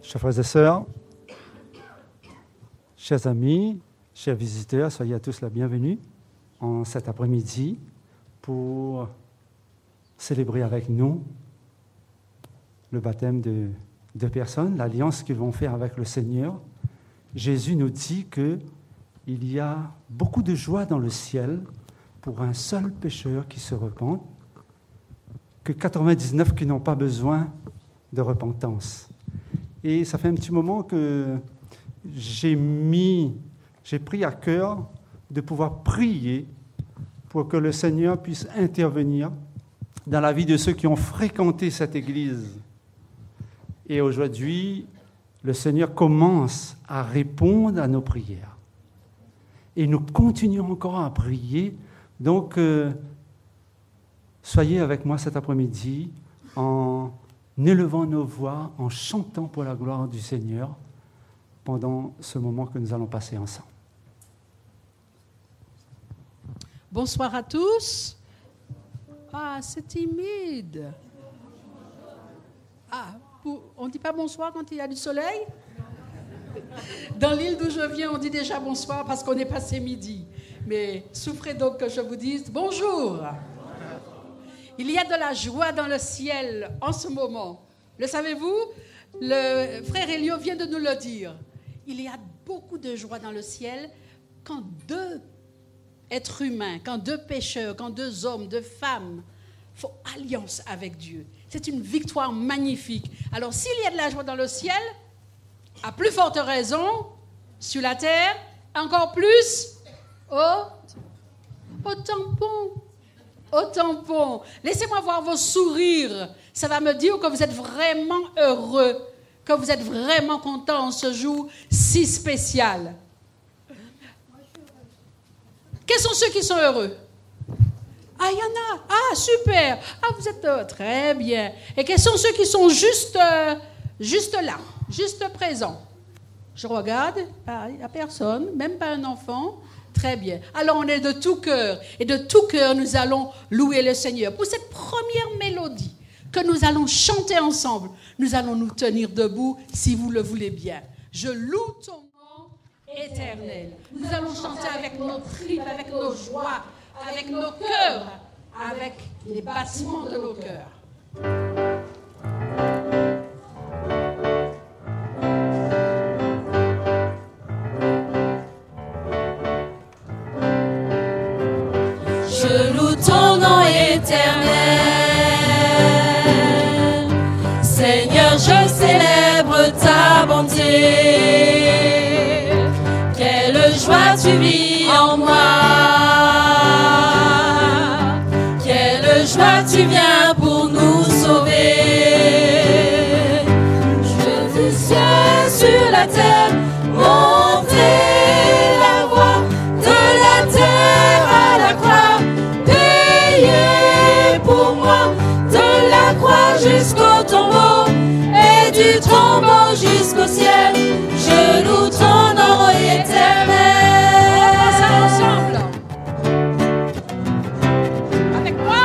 Chers frères et sœurs, chers amis, chers visiteurs, soyez à tous la bienvenue en cet après-midi pour célébrer avec nous le baptême de deux personnes, l'alliance qu'ils vont faire avec le Seigneur. Jésus nous dit qu'il y a beaucoup de joie dans le ciel pour un seul pécheur qui se repent, que 99 qui n'ont pas besoin de repentance. Et ça fait un petit moment que j'ai pris à cœur de pouvoir prier pour que le Seigneur puisse intervenir dans la vie de ceux qui ont fréquenté cette Église. Et aujourd'hui, le Seigneur commence à répondre à nos prières. Et nous continuons encore à prier. Donc, soyez avec moi cet après-midi en élevant nos voix, en chantant pour la gloire du Seigneur pendant ce moment que nous allons passer ensemble. Bonsoir à tous. Ah, c'est timide. Ah, on ne dit pas bonsoir quand il y a du soleil? Dans l'île d'où je viens, on dit déjà bonsoir parce qu'on est passé midi. Mais souffrez donc que je vous dise bonjour. Il y a de la joie dans le ciel en ce moment. Le savez-vous? Le frère Elio vient de nous le dire. Il y a beaucoup de joie dans le ciel quand deux êtres humains, quand deux pécheurs, quand deux hommes, deux femmes font alliance avec Dieu. C'est une victoire magnifique. Alors s'il y a de la joie dans le ciel, à plus forte raison, sur la terre, encore plus au tampon. Au tampon. Laissez-moi voir vos sourires. Ça va me dire que vous êtes vraiment heureux, que vous êtes vraiment contents en ce jour si spécial. Quels sont ceux qui sont heureux? Ah, il y en a. Ah, super. Ah, vous êtes très bien. Et quels sont ceux qui sont juste là, juste présents? Je regarde, il n'y a personne, même pas un enfant. Très bien. Alors, on est de tout cœur. Et de tout cœur, nous allons louer le Seigneur. Pour cette première mélodie que nous allons chanter ensemble, nous allons nous tenir debout, si vous le voulez bien. Je loue ton nom éternel. Nous allons chanter avec nos tripes, avec nos joies, avec nos cœurs, avec les battements de nos cœurs. Je loue ton nom éternel. Seigneur, je célèbre ta bonté. Quelle joie tu vis en moi. Quelle joie tu viens pour nous sauver. Je du ciel sur la terre, montrer la voie de la terre à la croix. Pour moi, de la croix jusqu'au tombeau, et du tombeau jusqu'au ciel, je loue ton nom éternel. On va ça ensemble. Avec moi.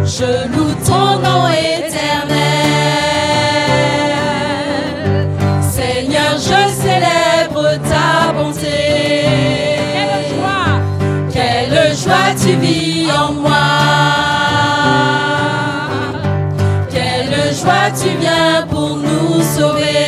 Je loue ton nom éternel. Seigneur, je célèbre ta bonté. Quelle joie tu vis en moi. Tu viens pour nous sauver.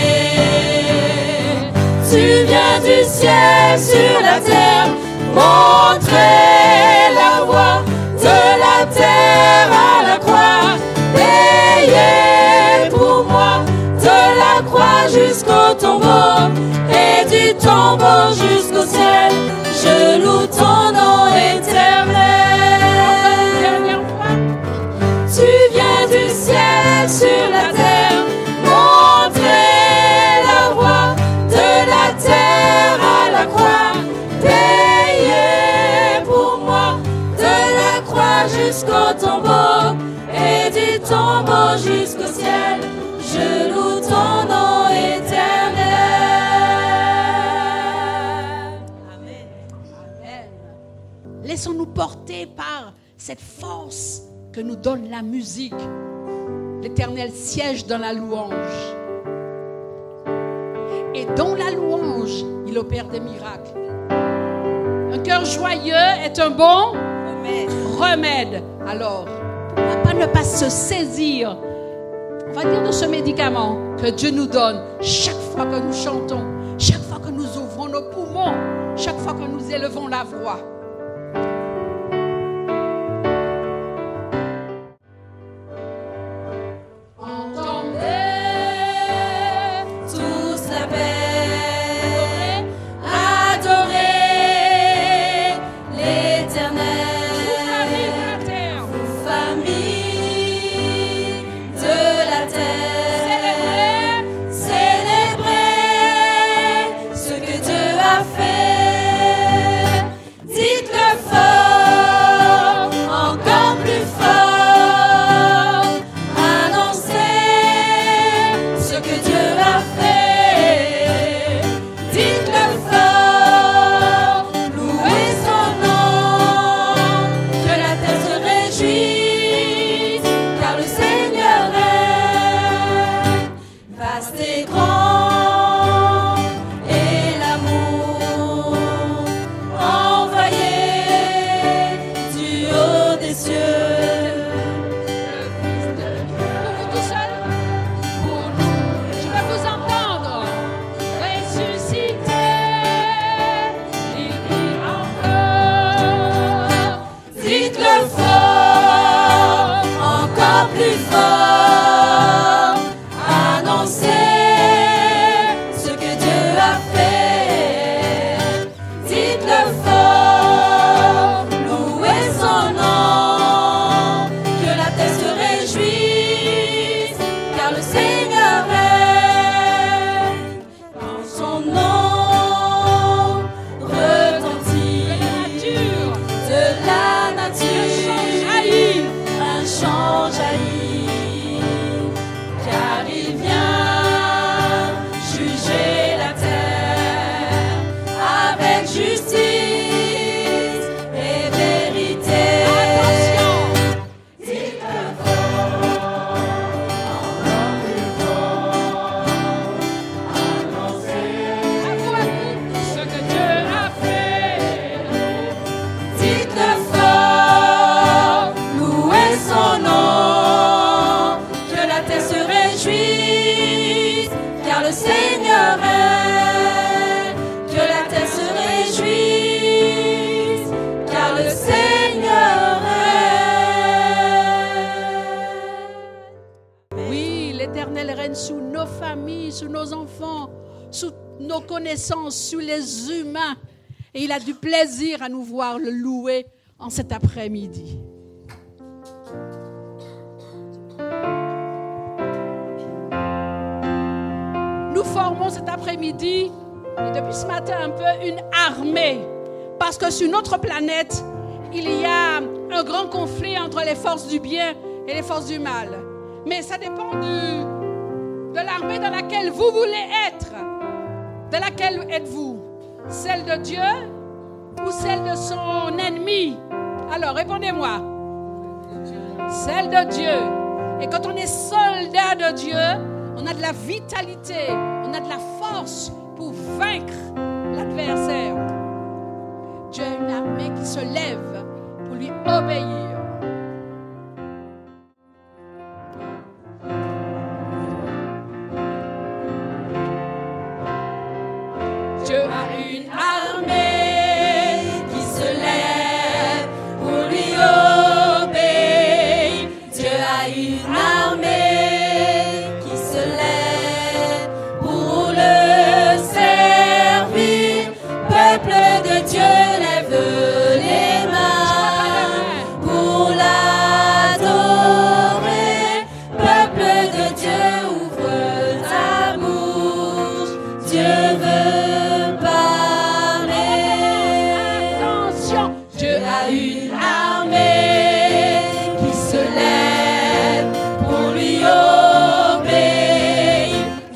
Tu viens du ciel sur la terre, montrer la voie de la terre à la croix. Payer pour moi de la croix jusqu'au tombeau et du tombeau jusqu'au ciel. Je loue ton nom éternel. Tu viens du ciel sur la terre, montrer la voie de la terre à la croix. Payer pour moi de la croix jusqu'au tombeau et du tombeau jusqu'au ciel. Je loue ton nom éternel. Amen. Amen. Laissons-nous porter par cette force que nous donne la musique. L'Éternel siège dans la louange. dans la louange, il opère des miracles. Un cœur joyeux est un bon remède. Alors, pourquoi ne pas se saisir, on va dire, de ce médicament que Dieu nous donne chaque fois que nous chantons, chaque fois que nous ouvrons nos poumons, chaque fois que nous élevons la voix. Sous les humains, et il a du plaisir à nous voir le louer en cet après-midi. Nous formons cet après-midi et depuis ce matin un peu une armée, parce que sur notre planète il y a un grand conflit entre les forces du bien et les forces du mal, mais ça dépend de l'armée dans laquelle vous voulez être. De laquelle êtes-vous? Celle de Dieu ou celle de son ennemi? Alors, répondez-moi. Celle de Dieu. Et quand on est soldat de Dieu, on a de la vitalité, on a de la force pour vaincre l'adversaire. Dieu a une armée qui se lève pour lui obéir. Dieu a une armée qui se lève pour lui obéir. Dieu a une armée qui se lève pour le servir. Peuple de Dieu, lève les mains pour l'adorer. Peuple de Dieu, ouvre ta bouche. Dieu veut une armée qui se lève pour lui obéir.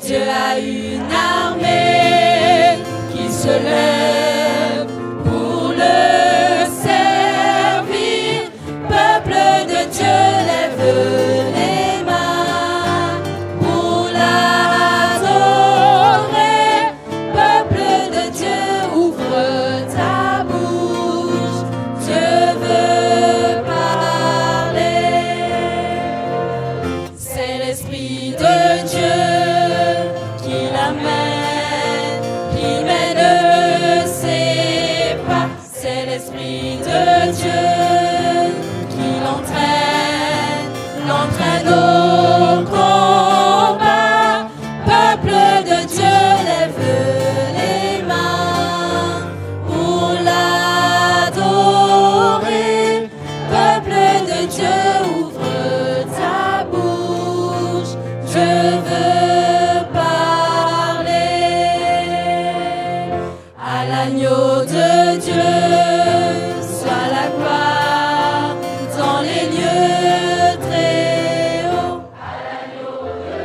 Dieu a une armée qui se lève pour le servir. Peuple de Dieu, lève les mains pour l'adorer. C'est l'Esprit de Dieu qui l'entraîne au combat. Peuple de Dieu, lève les mains pour l'adorer. Peuple de Dieu, ouvre ta bouche, je veux parler à l'agneau de Dieu, soit la gloire dans les lieux très hauts. À l'agneau de Dieu,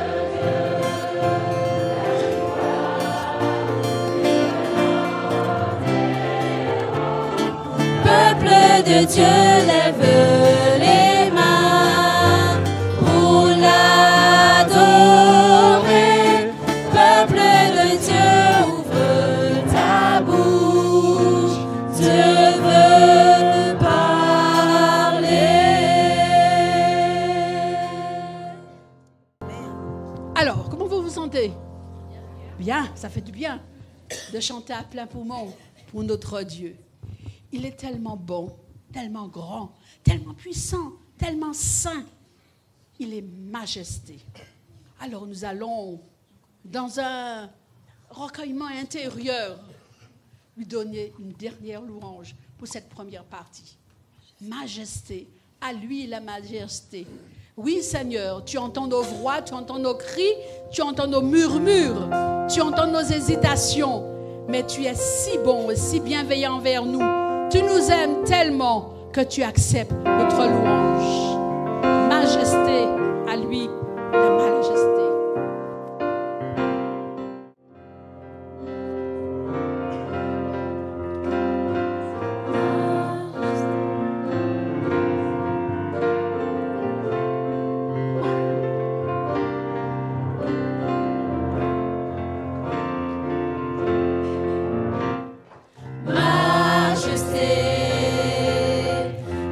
peuple de Dieu, lève les mains pour l'adorer. Peuple de Dieu, ouvre ta bouche, Dieu veut parler. Alors, comment vous vous sentez? Bien, ça fait du bien de chanter à plein poumon pour notre Dieu. Il est tellement bon, tellement grand, tellement puissant, tellement saint. Il est majesté. Alors nous allons, dans un recueillement intérieur, lui donner une dernière louange pour cette première partie. Majesté, à lui la majesté. Oui Seigneur, tu entends nos voix, tu entends nos cris, tu entends nos murmures, tu entends nos hésitations, mais tu es si bon et si bienveillant envers nous. Tu nous aimes tellement que tu acceptes notre louange. Majesté, à lui la majesté.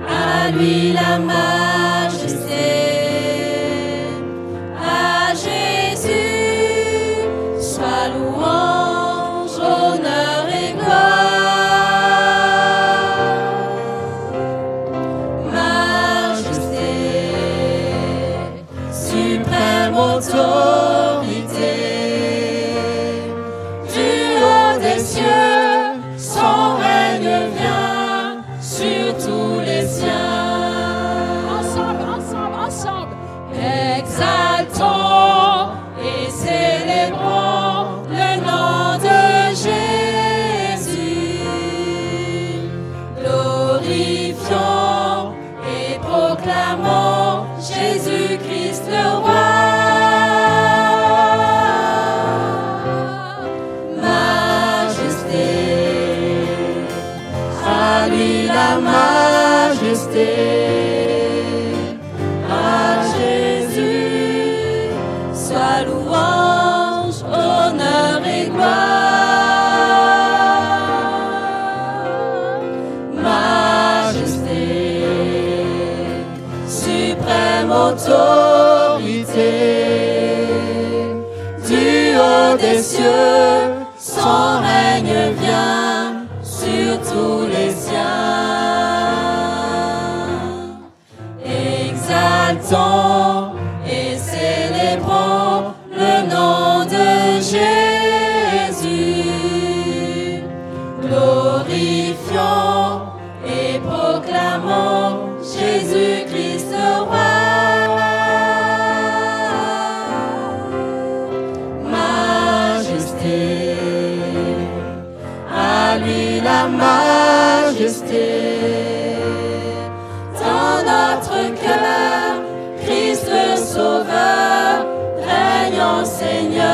À lui la majesté, à Jésus soit louange, honneur et gloire. Majesté, suprême autorité, du haut des cieux, son règne vient sur tous les siens. Exaltons et célébrons le nom de Jésus. Glorifions et proclamons Jésus-Christ le roi. Majesté, à lui la majesté. Louange, honneur et gloire. Majesté, suprême autorité, du haut des cieux, son règne vient sur tous les siens. Exaltons et célébrons le nom de Jésus. Glorifions et proclamons Jésus-Christ le roi. Majesté, à lui la majesté. Dans notre cœur, Christ le Sauveur règne en Seigneur.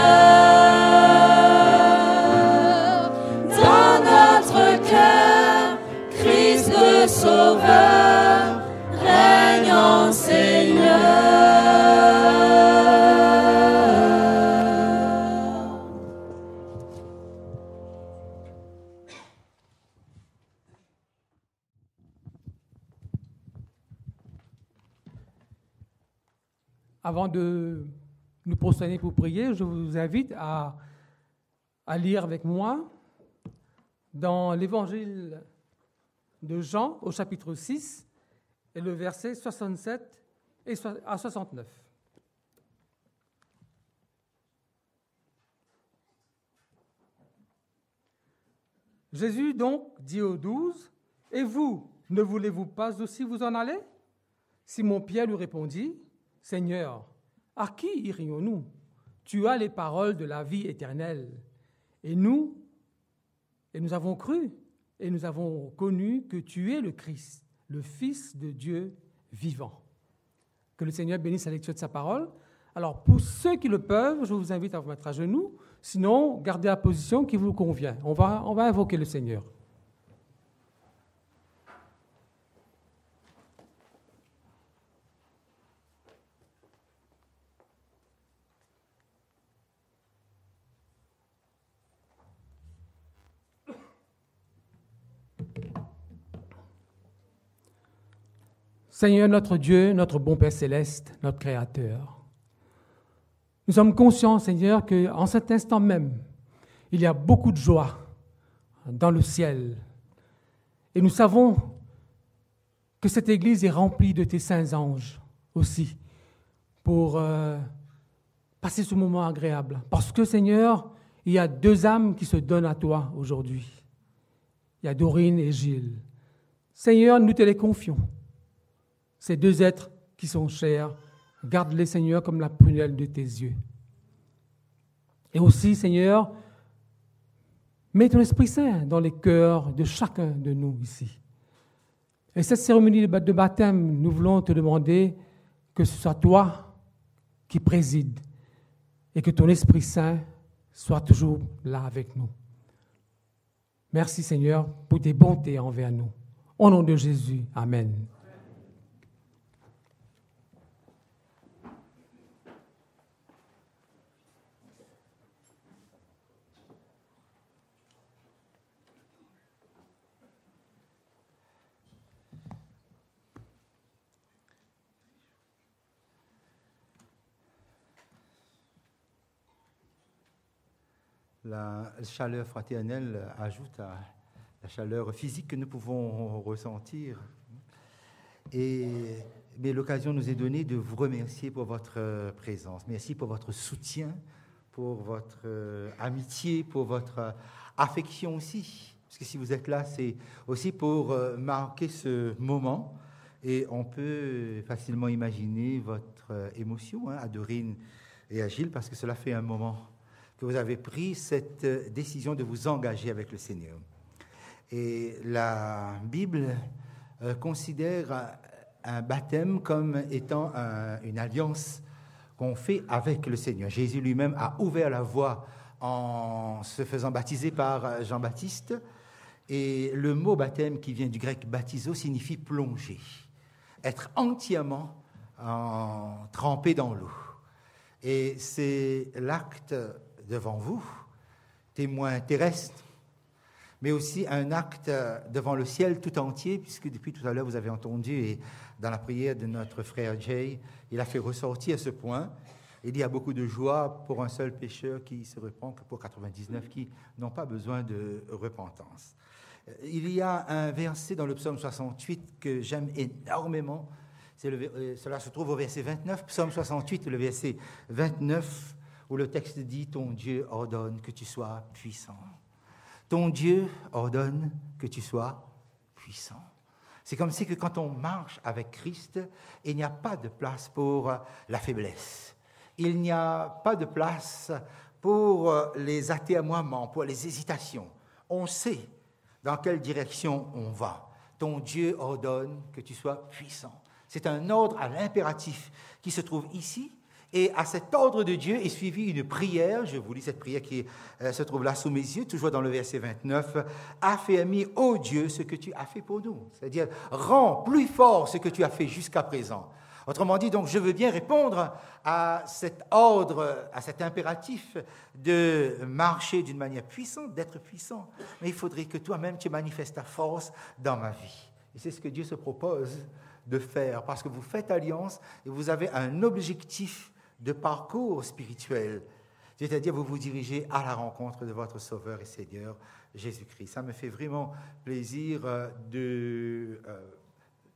Dans notre cœur, Christ le Sauveur règne en Seigneur. Avant de nous prosterner pour prier, je vous invite à lire avec moi dans l'Évangile de Jean au chapitre 6 et le verset 67 à 69. Jésus donc dit aux 12, « Et vous, ne voulez-vous pas aussi vous en aller ?» Simon-Pierre lui répondit, « Seigneur, à qui irions-nous ? Tu as les paroles de la vie éternelle. Et nous avons cru, et nous avons connu que tu es le Christ, le Fils de Dieu vivant. » Que le Seigneur bénisse la lecture de sa parole. Alors, pour ceux qui le peuvent, je vous invite à vous mettre à genoux. Sinon, gardez la position qui vous convient. On va invoquer le Seigneur. Seigneur notre Dieu, notre bon Père céleste, notre Créateur, nous sommes conscients, Seigneur, qu'en cet instant même, il y a beaucoup de joie dans le ciel. Et nous savons que cette Église est remplie de tes saints anges aussi pour passer ce moment agréable. Parce que, Seigneur, il y a 2 âmes qui se donnent à toi aujourd'hui. Il y a Dorine et Gilles. Seigneur, nous te les confions. Ces 2 êtres qui sont chers, garde-les, Seigneur, comme la prunelle de tes yeux. Et aussi, Seigneur, mets ton Esprit Saint dans les cœurs de chacun de nous ici. Et cette cérémonie de baptême, nous voulons te demander que ce soit toi qui présides et que ton Esprit Saint soit toujours là avec nous. Merci, Seigneur, pour tes bontés envers nous. Au nom de Jésus, Amen. La chaleur fraternelle ajoute à la chaleur physique que nous pouvons ressentir. Mais l'occasion nous est donnée de vous remercier pour votre présence. Merci pour votre soutien, pour votre amitié, pour votre affection aussi. Parce que si vous êtes là, c'est aussi pour marquer ce moment. Et on peut facilement imaginer votre émotion, à Dorine et à Gilles, parce que cela fait un moment que vous avez pris cette décision de vous engager avec le Seigneur. Et la Bible considère un baptême comme étant une alliance qu'on fait avec le Seigneur. Jésus lui-même a ouvert la voie en se faisant baptiser par Jean-Baptiste. Et le mot baptême, qui vient du grec baptizo, signifie plonger, être entièrement trempé dans l'eau. Et c'est l'acte devant vous, témoin terrestre, mais aussi un acte devant le ciel tout entier, puisque depuis tout à l'heure, vous avez entendu, et dans la prière de notre frère Jay, il a fait ressortir ce point. Il y a beaucoup de joie pour un seul pécheur qui se repent, que pour 99 qui n'ont pas besoin de repentance. Il y a un verset dans le psaume 68 que j'aime énormément. Cela se trouve au verset 29, psaume 68, le verset 29, où le texte dit « Ton Dieu ordonne que tu sois puissant. » Ton Dieu ordonne que tu sois puissant. C'est comme si que quand on marche avec Christ, il n'y a pas de place pour la faiblesse. Il n'y a pas de place pour les atermoiements, pour les hésitations. On sait dans quelle direction on va. Ton Dieu ordonne que tu sois puissant. C'est un ordre à l'impératif qui se trouve ici. Et à cet ordre de Dieu est suivie une prière. Je vous lis cette prière qui se trouve là sous mes yeux, toujours dans le verset 29. « Affermis, ô Dieu, ce que tu as fait pour nous. » C'est-à-dire, rends plus fort ce que tu as fait jusqu'à présent. Autrement dit, donc, je veux bien répondre à cet ordre, à cet impératif de marcher d'une manière puissante, d'être puissant. Mais il faudrait que toi-même, tu manifestes ta force dans ma vie. Et c'est ce que Dieu se propose de faire, parce que vous faites alliance et vous avez un objectif de parcours spirituel. C'est-à-dire, vous vous dirigez à la rencontre de votre Sauveur et Seigneur, Jésus-Christ. Ça me fait vraiment plaisir de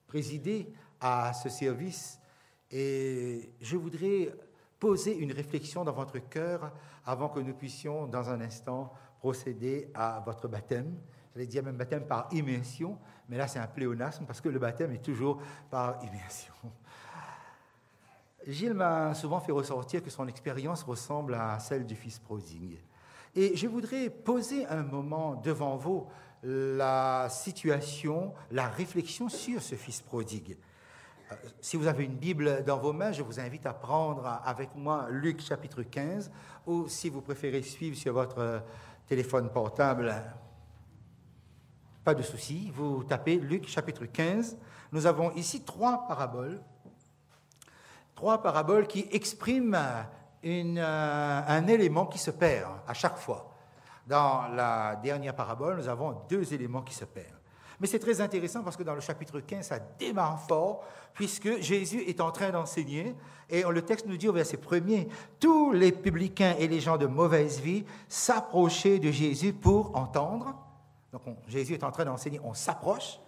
présider à ce service et je voudrais poser une réflexion dans votre cœur avant que nous puissions, dans un instant, procéder à votre baptême. J'allais dire même baptême par immersion, mais là c'est un pléonasme parce que le baptême est toujours par immersion. Gilles m'a souvent fait ressortir que son expérience ressemble à celle du fils prodigue. Et je voudrais poser un moment devant vous la situation, la réflexion sur ce fils prodigue. Si vous avez une Bible dans vos mains, je vous invite à prendre avec moi Luc chapitre 15, ou si vous préférez suivre sur votre téléphone portable, pas de souci, vous tapez Luc chapitre 15. Nous avons ici trois paraboles qui expriment un élément qui se perd à chaque fois. Dans la dernière parabole, nous avons deux éléments qui se perdent. Mais c'est très intéressant parce que dans le chapitre 15, ça démarre fort, puisque Jésus est en train d'enseigner, et le texte nous dit au verset 1er, « Tous les publicains et les gens de mauvaise vie s'approchaient de Jésus pour entendre. » Donc Jésus est en train d'enseigner, on s'approche.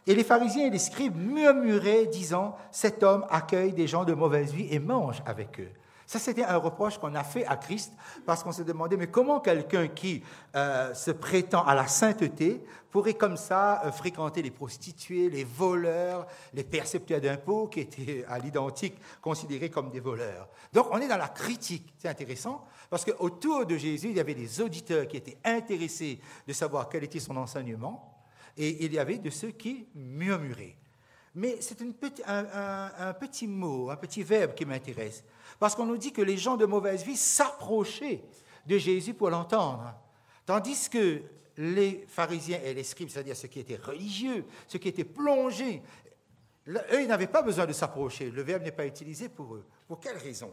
Et les pharisiens et les scribes murmuraient, disant, « Cet homme accueille des gens de mauvaise vie et mange avec eux. » Ça, c'était un reproche qu'on a fait à Christ parce qu'on se demandait, mais comment quelqu'un qui se prétend à la sainteté pourrait comme ça fréquenter les prostituées, les voleurs, les percepteurs d'impôts qui étaient à l'identique considérés comme des voleurs. Donc, on est dans la critique. C'est intéressant parce qu'autour de Jésus, il y avait des auditeurs qui étaient intéressés de savoir quel était son enseignement et il y avait de ceux qui murmuraient. Mais c'est un petit mot, un petit verbe qui m'intéresse. Parce qu'on nous dit que les gens de mauvaise vie s'approchaient de Jésus pour l'entendre. Tandis que les pharisiens et les scribes, c'est-à-dire ceux qui étaient religieux, ceux qui étaient plongés, eux, ils n'avaient pas besoin de s'approcher. Le verbe n'est pas utilisé pour eux. Pour quelle raison?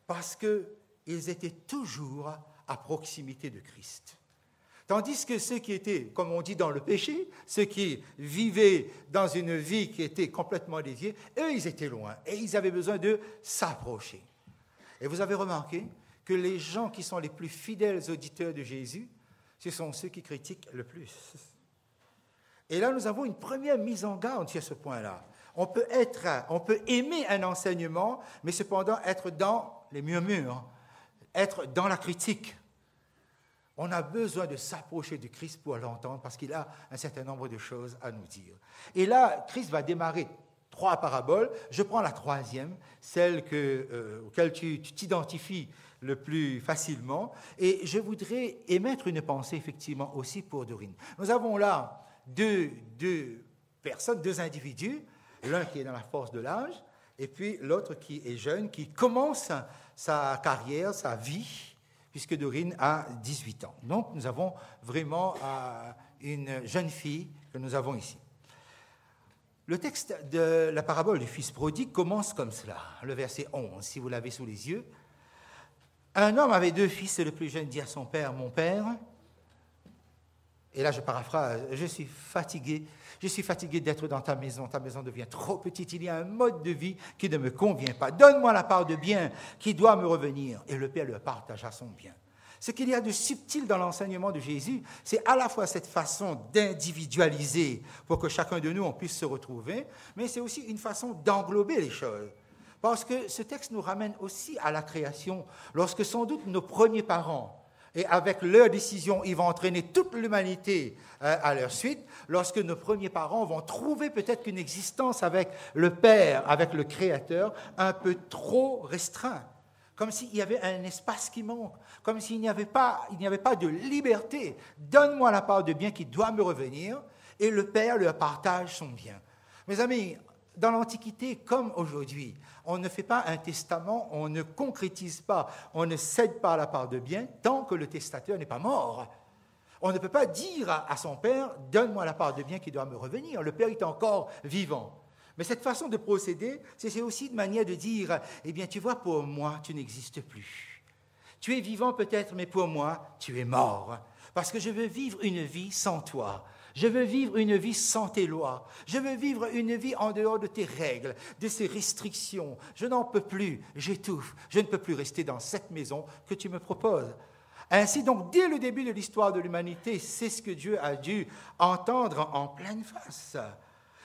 Parce qu'ils étaient toujours à proximité de Christ. Tandis que ceux qui étaient, comme on dit, dans le péché, ceux qui vivaient dans une vie qui était complètement déviée, eux, ils étaient loin et ils avaient besoin de s'approcher. Et vous avez remarqué que les gens qui sont les plus fidèles auditeurs de Jésus, ce sont ceux qui critiquent le plus. Et là, nous avons une première mise en garde sur ce point-là. On peut aimer un enseignement, mais cependant être dans les murmures, être dans la critique. On a besoin de s'approcher de Christ pour l'entendre parce qu'il a un certain nombre de choses à nous dire. Et là, Christ va démarrer 3 paraboles. Je prends la 3e, celle auquel tu t'identifies le plus facilement. Et je voudrais émettre une pensée, effectivement, aussi pour Dorine. Nous avons là deux personnes, 2 individus, l'un qui est dans la force de l'âge, et puis l'autre qui est jeune, qui commence sa carrière, sa vie, puisque Dorine a 18 ans. Donc, nous avons vraiment une jeune fille que nous avons ici. Le texte de la parabole du fils prodigue commence comme cela, le verset 11, si vous l'avez sous les yeux. Un homme avait 2 fils, et le plus jeune dit à son père, « Mon père », et là je paraphrase, « Je suis fatigué d'être dans ta maison devient trop petite, il y a un mode de vie qui ne me convient pas. Donne-moi la part de bien qui doit me revenir. » Et le père lui partagea son bien. Ce qu'il y a de subtil dans l'enseignement de Jésus, c'est à la fois cette façon d'individualiser pour que chacun de nous on puisse se retrouver, mais c'est aussi une façon d'englober les choses. Parce que ce texte nous ramène aussi à la création, lorsque sans doute nos premiers parents, et avec leur décision, ils vont entraîner toute l'humanité à leur suite, lorsque nos premiers parents vont trouver peut-être qu'une existence avec le Père, avec le Créateur, un peu trop restreint, comme s'il y avait un espace qui manque, comme s'il n'y avait pas de liberté. Donne-moi la part de bien qui doit me revenir, et le Père leur partage son bien. Mes amis, dans l'Antiquité comme aujourd'hui, on ne fait pas un testament, on ne concrétise pas, on ne cède pas la part de bien tant que le testateur n'est pas mort. On ne peut pas dire à son père, donne-moi la part de bien qui doit me revenir. Le père est encore vivant. Mais cette façon de procéder, c'est aussi une manière de dire, eh bien, tu vois, pour moi, tu n'existes plus. Tu es vivant peut-être, mais pour moi, tu es mort. Parce que je veux vivre une vie sans toi. Je veux vivre une vie sans tes lois. Je veux vivre une vie en dehors de tes règles, de ces restrictions. Je n'en peux plus, j'étouffe. Je ne peux plus rester dans cette maison que tu me proposes. Ainsi, donc, dès le début de l'histoire de l'humanité, c'est ce que Dieu a dû entendre en pleine face.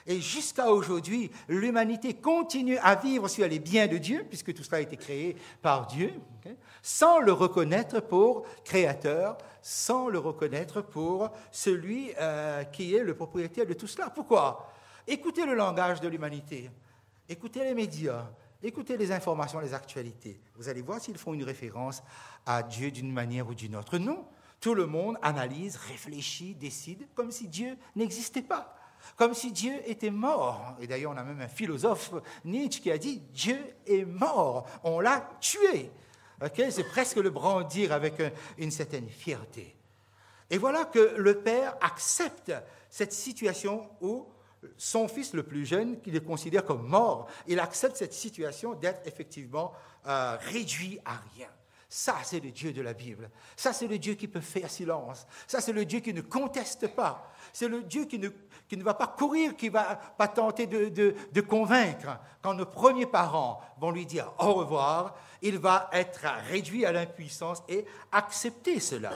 Et jusqu'à aujourd'hui, l'humanité continue à vivre sur les biens de Dieu, puisque tout cela a été créé par Dieu, okay, sans le reconnaître pour créateur, sans le reconnaître pour celui qui est le propriétaire de tout cela. Pourquoi? Écoutez le langage de l'humanité, écoutez les médias, écoutez les informations, les actualités. Vous allez voir s'ils font une référence à Dieu d'une manière ou d'une autre. Non, tout le monde analyse, réfléchit, décide, comme si Dieu n'existait pas. Comme si Dieu était mort. Et d'ailleurs, on a même un philosophe, Nietzsche, qui a dit « Dieu est mort, on l'a tué ». Okay? C'est presque le brandir avec une certaine fierté. Et voilà que le père accepte cette situation où son fils le plus jeune, qu'il le considère comme mort, il accepte cette situation d'être effectivement réduit à rien. Ça, c'est le Dieu de la Bible. Ça, c'est le Dieu qui peut faire silence. Ça, c'est le Dieu qui ne conteste pas. C'est le Dieu qui ne va pas courir, qui ne va pas tenter de convaincre. Quand nos premiers parents vont lui dire au revoir, il va être réduit à l'impuissance et accepter cela.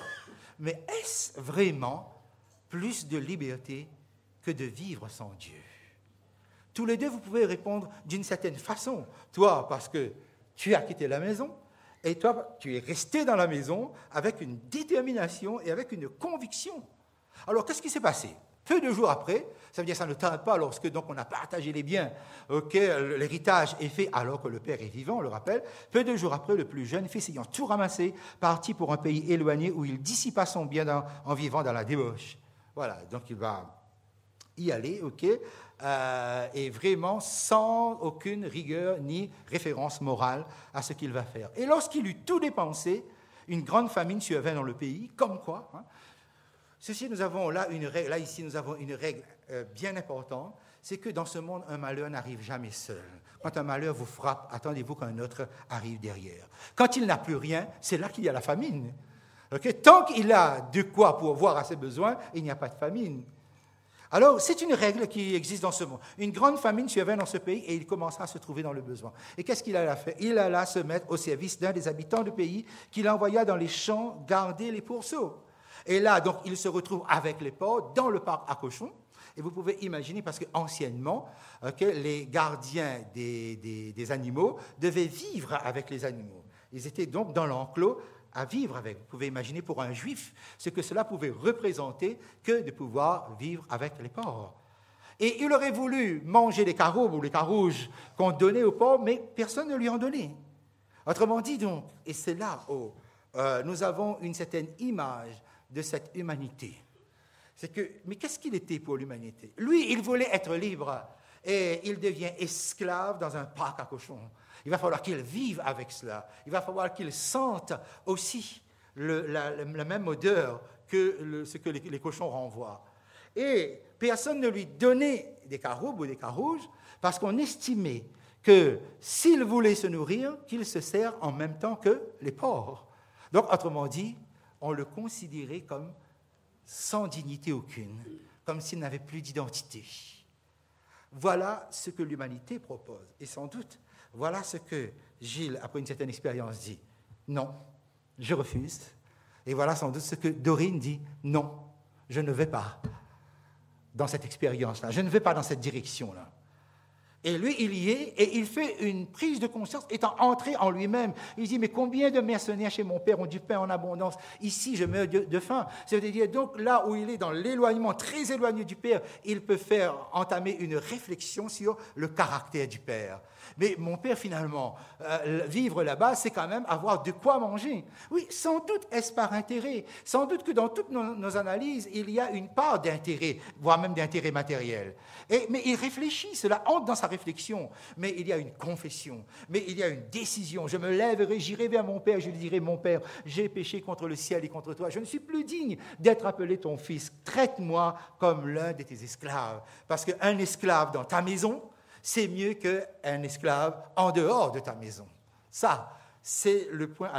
Mais est-ce vraiment plus de liberté que de vivre sans Dieu? Tous les deux, vous pouvez répondre d'une certaine façon. Toi, parce que tu as quitté la maison. Et toi, tu es resté dans la maison avec une détermination et avec une conviction. Alors, qu'est-ce qui s'est passé? Peu de jours après, ça veut dire que ça ne tarde pas lorsque donc, on a partagé les biens, l'héritage est fait alors que le père est vivant, on le rappelle. Peu de jours après, le plus jeune fils ayant tout ramassé, partit pour un pays éloigné où il dissipa son bien en vivant dans la débauche. Voilà, donc il va y aller, et vraiment sans aucune rigueur ni référence morale à ce qu'il va faire. Et lorsqu'il eut tout dépensé, une grande famine survint dans le pays, comme quoi, ceci, nous avons là une règle, là ici nous avons une règle bien importante, c'est que dans ce monde, un malheur n'arrive jamais seul. Quand un malheur vous frappe, attendez-vous qu'un autre arrive derrière. Quand il n'a plus rien, c'est là qu'il y a la famine. Tant qu'il a de quoi pourvoir à ses besoins, il n'y a pas de famine. Alors, c'est une règle qui existe dans ce monde. Une grande famine survint dans ce pays et il commença à se trouver dans le besoin. Et qu'est-ce qu'il alla faire? Il alla se mettre au service d'un des habitants du pays qu'il envoya dans les champs garder les pourceaux. Et là, donc, il se retrouve avec les porcs dans le parc à cochons. Et vous pouvez imaginer, parce qu'anciennement, les gardiens des animaux devaient vivre avec les animaux. Ils étaient donc dans l'enclos à vivre avec. Vous pouvez imaginer pour un juif ce que cela pouvait représenter que de pouvoir vivre avec les porcs. Et il aurait voulu manger les caroubes ou les carouges qu'on donnait aux porcs, mais personne ne lui en donnait. Autrement dit donc, et c'est là où nous avons une certaine image de cette humanité. C'est que, mais qu'est-ce qu'il était pour l'humanité? Lui, il voulait être libre et il devient esclave dans un parc à cochons. Il va falloir qu'il vive avec cela. Il va falloir qu'il sente aussi la même odeur que ce que les cochons renvoient. Et personne ne lui donnait des caroubes ou des carouges parce qu'on estimait que s'il voulait se nourrir, qu'il se sert en même temps que les porcs. Donc, autrement dit, on le considérait comme sans dignité aucune, comme s'il n'avait plus d'identité. Voilà ce que l'humanité propose. Et sans doute, voilà ce que Gilles, après une certaine expérience, dit. Non, je refuse. Et voilà sans doute ce que Dorine dit. Non, je ne vais pas dans cette expérience-là. Je ne vais pas dans cette direction-là. Et lui, il y est, et il fait une prise de conscience, étant entré en lui-même. Il dit, mais combien de mercenaires chez mon père ont du pain en abondance? Ici, je meurs de faim. C'est-à-dire, donc, là où il est dans l'éloignement, très éloigné du père, il peut entamer une réflexion sur le caractère du père. Mais mon père, finalement, vivre là-bas, c'est quand même avoir de quoi manger. Oui, sans doute est-ce par intérêt. Sans doute que dans toutes nos analyses, il y a une part d'intérêt, voire même d'intérêt matériel. Mais il réfléchit, cela entre dans sa réflexion. Mais il y a une confession, mais il y a une décision. Je me lèverai, j'irai vers mon père, je lui dirai, mon père, j'ai péché contre le ciel et contre toi. Je ne suis plus digne d'être appelé ton fils. Traite-moi comme l'un de tes esclaves. Parce qu'un esclave dans ta maison, c'est mieux qu'un esclave en dehors de ta maison. Ça, c'est le point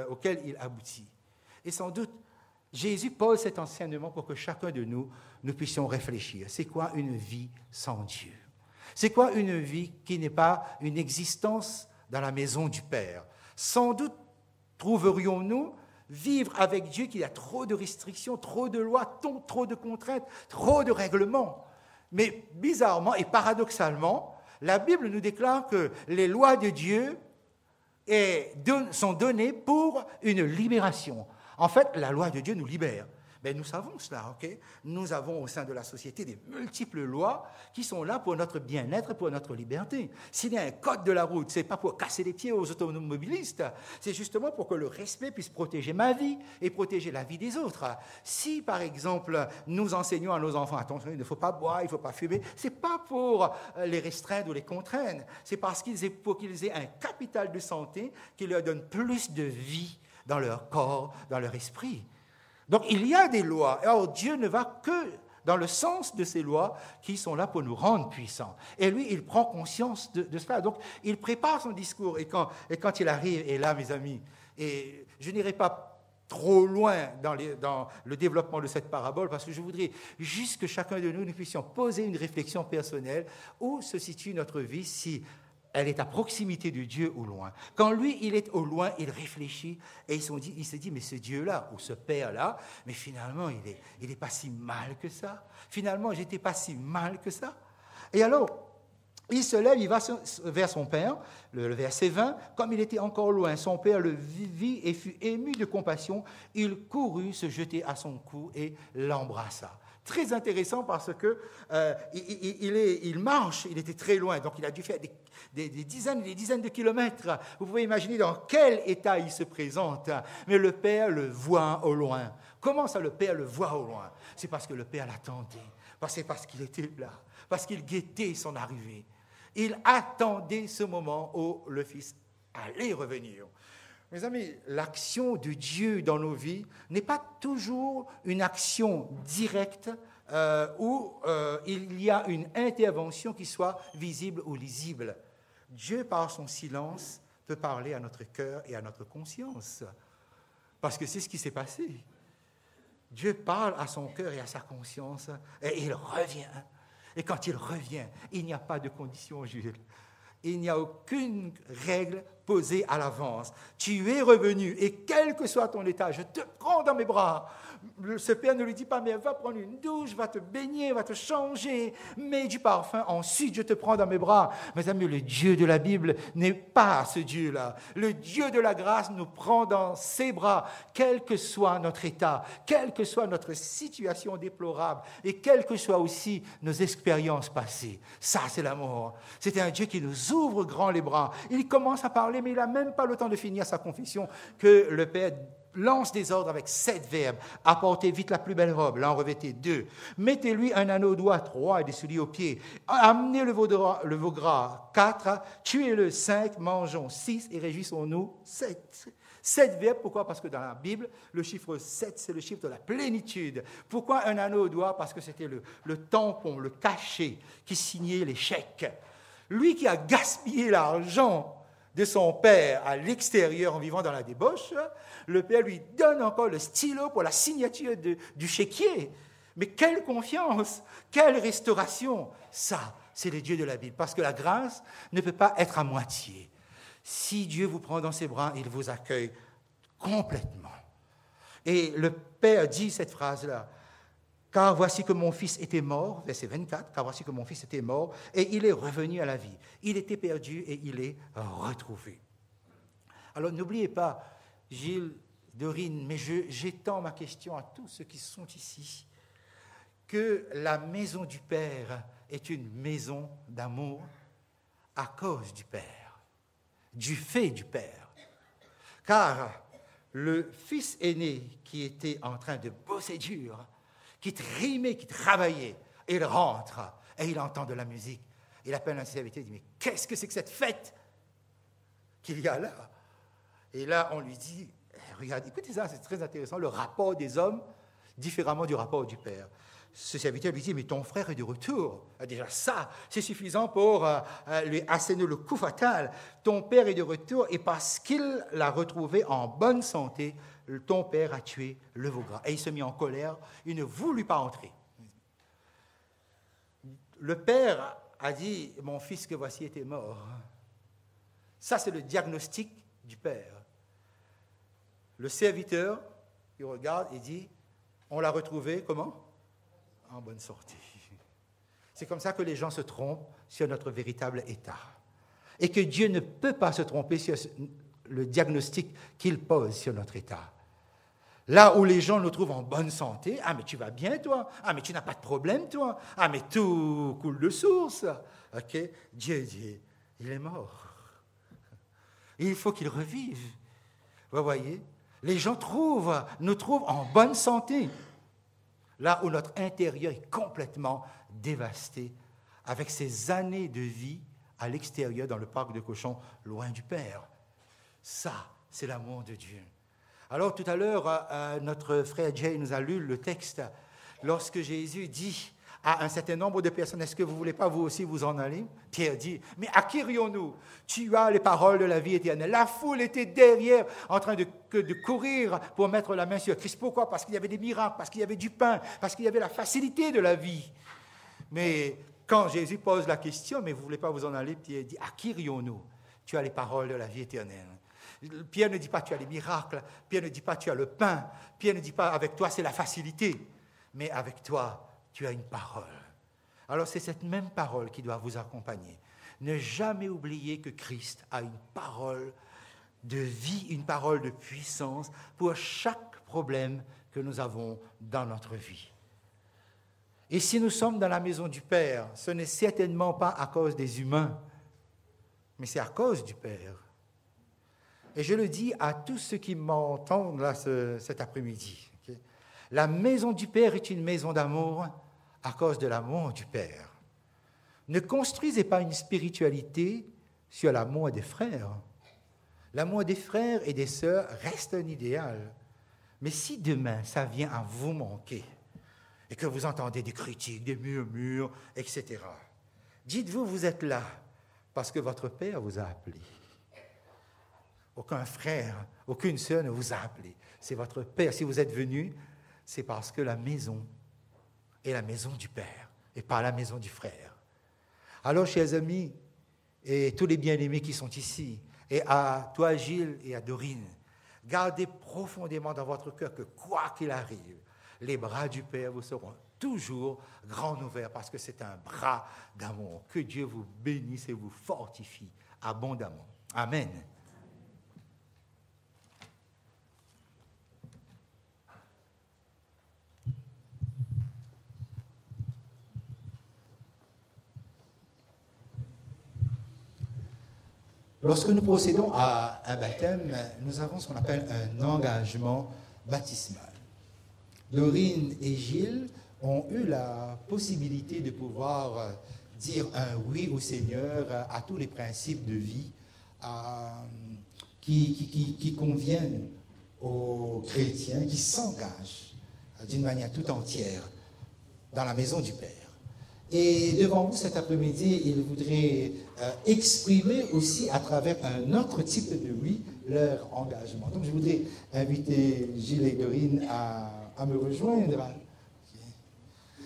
auquel il aboutit. Et sans doute, Jésus pose cet enseignement pour que chacun de nous puissions réfléchir. C'est quoi une vie sans Dieu? C'est quoi une vie qui n'est pas une existence dans la maison du Père? Sans doute trouverions-nous vivre avec Dieu qu'il y a trop de restrictions, trop de lois, trop de contraintes, trop de règlements. Mais bizarrement et paradoxalement, la Bible nous déclare que les lois de Dieu sont données pour une libération. En fait, la loi de Dieu nous libère. Mais nous savons cela, ok? Nous avons au sein de la société des multiples lois qui sont là pour notre bien-être, pour notre liberté. S'il y a un code de la route, ce n'est pas pour casser les pieds aux automobilistes, c'est justement pour que le respect puisse protéger ma vie et protéger la vie des autres. Si, par exemple, nous enseignons à nos enfants, attention, il ne faut pas boire, il ne faut pas fumer, ce n'est pas pour les restreindre ou les contraindre, c'est parce pour qu'ils aient un capital de santé qui leur donne plus de vie dans leur corps, dans leur esprit. Donc, il y a des lois. Or, Dieu ne va que dans le sens de ces lois qui sont là pour nous rendre puissants. Et lui, il prend conscience de cela. Donc, il prépare son discours. Et quand il arrive, et là, mes amis, et je n'irai pas trop loin dans le développement de cette parabole, parce que je voudrais juste que chacun de nous puissions poser une réflexion personnelle où se situe notre vie si elle est à proximité de Dieu ou loin. Quand lui, il est au loin, il réfléchit et il se dit, mais ce Dieu-là, ou ce Père-là, mais finalement, il est pas si mal que ça. Finalement, j'étais pas si mal que ça. Et alors, il se lève, il va vers son Père, le verset 20, comme il était encore loin, son Père le vit et fut ému de compassion, il courut se jeter à son cou et l'embrassa. Très intéressant parce que il marche, il était très loin, donc il a dû faire des dizaines et des dizaines de kilomètres. Vous pouvez imaginer dans quel état il se présente. Mais le Père le voit au loin. Comment ça, le Père le voit au loin? C'est parce que le Père l'attendait, c'est parce qu'il était là, parce qu'il guettait son arrivée. Il attendait ce moment où le Fils allait revenir. Mes amis, l'action de Dieu dans nos vies n'est pas toujours une action directe où il y a une intervention qui soit visible ou lisible. Dieu, par son silence, peut parler à notre cœur et à notre conscience. Parce que c'est ce qui s'est passé. Dieu parle à son cœur et à sa conscience et il revient. Et quand il revient, il n'y a pas de condition, Jules. Il n'y a aucune règle posée à l'avance. Tu es revenu et quel que soit ton état, je te prends dans mes bras. Ce Père ne lui dit pas, mais va prendre une douche, va te baigner, va te changer, mets du parfum, ensuite je te prends dans mes bras. Mes amis, le Dieu de la Bible n'est pas ce Dieu-là. Le Dieu de la grâce nous prend dans ses bras, quel que soit notre état, quelle que soit notre situation déplorable et quelles que soient aussi nos expériences passées. Ça, c'est l'amour. C'est un Dieu qui nous ouvre grand les bras. Il commence à parler, mais il n'a même pas le temps de finir sa confession que le Père lance des ordres avec 7 verbes. Apportez vite la plus belle robe, là en revêtez 2. Mettez-lui un anneau au doigt, 3, et des souliers aux pieds. Amenez le veau gras, 4. Tuez-le, 5. Mangeons, 6. Et réjouissons-nous, 7. 7 verbes, pourquoi? Parce que dans la Bible, le chiffre 7, c'est le chiffre de la plénitude. Pourquoi un anneau au doigt? Parce que c'était le tampon, le cachet qui signait les chèques. Lui qui a gaspillé l'argent de son père à l'extérieur en vivant dans la débauche, le père lui donne encore le stylo pour la signature du chéquier. Mais quelle confiance, quelle restauration! Ça, c'est le Dieu de la Bible, parce que la grâce ne peut pas être à moitié. Si Dieu vous prend dans ses bras, il vous accueille complètement. Et le Père dit cette phrase-là, « Car voici que mon fils était mort », verset 24, « Car voici que mon fils était mort, et il est revenu à la vie. Il était perdu et il est retrouvé. » Alors n'oubliez pas, Gilles, Dorine, mais j'étends ma question à tous ceux qui sont ici, que la maison du Père est une maison d'amour à cause du Père, du fait du Père. Car le fils aîné qui était en train de bosser dur, qui trimait, qui travaillait, il rentre et il entend de la musique. Il appelle un serviteur et dit, mais qu'est-ce que c'est que cette fête qu'il y a là? Et là, on lui dit, regarde, écoutez ça, c'est très intéressant, le rapport des hommes différemment du rapport du Père. Ce serviteur lui dit, mais ton frère est de retour. Déjà ça, c'est suffisant pour lui asséner le coup fatal. Ton père est de retour et parce qu'il l'a retrouvé en bonne santé, ton père a tué le veau gras. Et il se mit en colère, il ne voulut pas entrer. Le père a dit, mon fils que voici était mort. Ça, c'est le diagnostic du père. Le serviteur, il regarde et dit, on l'a retrouvé comment? En bonne santé. C'est comme ça que les gens se trompent sur notre véritable état. Et que Dieu ne peut pas se tromper sur le diagnostic qu'il pose sur notre état. Là où les gens nous trouvent en bonne santé, « Ah, mais tu vas bien, toi? Ah, mais tu n'as pas de problème, toi? Ah, mais tout coule de source. » Ok? Dieu dit, il est mort. Il faut qu'il revive. Vous voyez? Les gens nous trouvent en bonne santé. Là où notre intérieur est complètement dévasté, avec ces années de vie à l'extérieur, dans le parc de cochons, loin du Père. Ça, c'est l'amour de Dieu. Alors, tout à l'heure, notre frère Jay nous a lu le texte. Lorsque Jésus dit à un certain nombre de personnes, « Est-ce que vous ne voulez pas vous aussi vous en aller ?» Pierre dit, « Mais à qui irions-nous? Tu as les paroles de la vie éternelle. » La foule était derrière, en train de courir pour mettre la main sur Christ. Pourquoi? Parce qu'il y avait des miracles, parce qu'il y avait du pain, parce qu'il y avait la facilité de la vie. Mais quand Jésus pose la question, « Mais vous ne voulez pas vous en aller ?» Pierre dit, « À qui irions-nous? Tu as les paroles de la vie éternelle. » Pierre ne dit pas tu as les miracles, Pierre ne dit pas tu as le pain, Pierre ne dit pas avec toi c'est la facilité, mais avec toi tu as une parole. Alors c'est cette même parole qui doit vous accompagner. Ne jamais oublier que Christ a une parole de vie, une parole de puissance pour chaque problème que nous avons dans notre vie. Et si nous sommes dans la maison du Père, ce n'est certainement pas à cause des humains, mais c'est à cause du Père. Et je le dis à tous ceux qui m'entendent là cet après-midi. Okay? La maison du Père est une maison d'amour à cause de l'amour du Père. Ne construisez pas une spiritualité sur l'amour des frères. L'amour des frères et des sœurs reste un idéal. Mais si demain, ça vient à vous manquer, et que vous entendez des critiques, des murmures, etc., dites-vous, vous êtes là parce que votre Père vous a appelé. Aucun frère, aucune sœur ne vous a appelé. C'est votre Père. Si vous êtes venu, c'est parce que la maison est la maison du Père et pas la maison du frère. Alors, chers amis, et tous les bien-aimés qui sont ici, et à toi, Gilles, et à Dorine, gardez profondément dans votre cœur que quoi qu'il arrive, les bras du Père vous seront toujours grands ouverts parce que c'est un bras d'amour. Que Dieu vous bénisse et vous fortifie abondamment. Amen. Lorsque nous procédons à un baptême, nous avons ce qu'on appelle un engagement baptismal. Dorine et Gilles ont eu la possibilité de pouvoir dire un oui au Seigneur à tous les principes de vie qui conviennent aux chrétiens qui s'engagent d'une manière tout entière dans la maison du Père. Et devant vous cet après-midi, ils voudraient exprimer aussi à travers un autre type de oui leur engagement. Donc je voudrais inviter Gilles et Dorine à me rejoindre.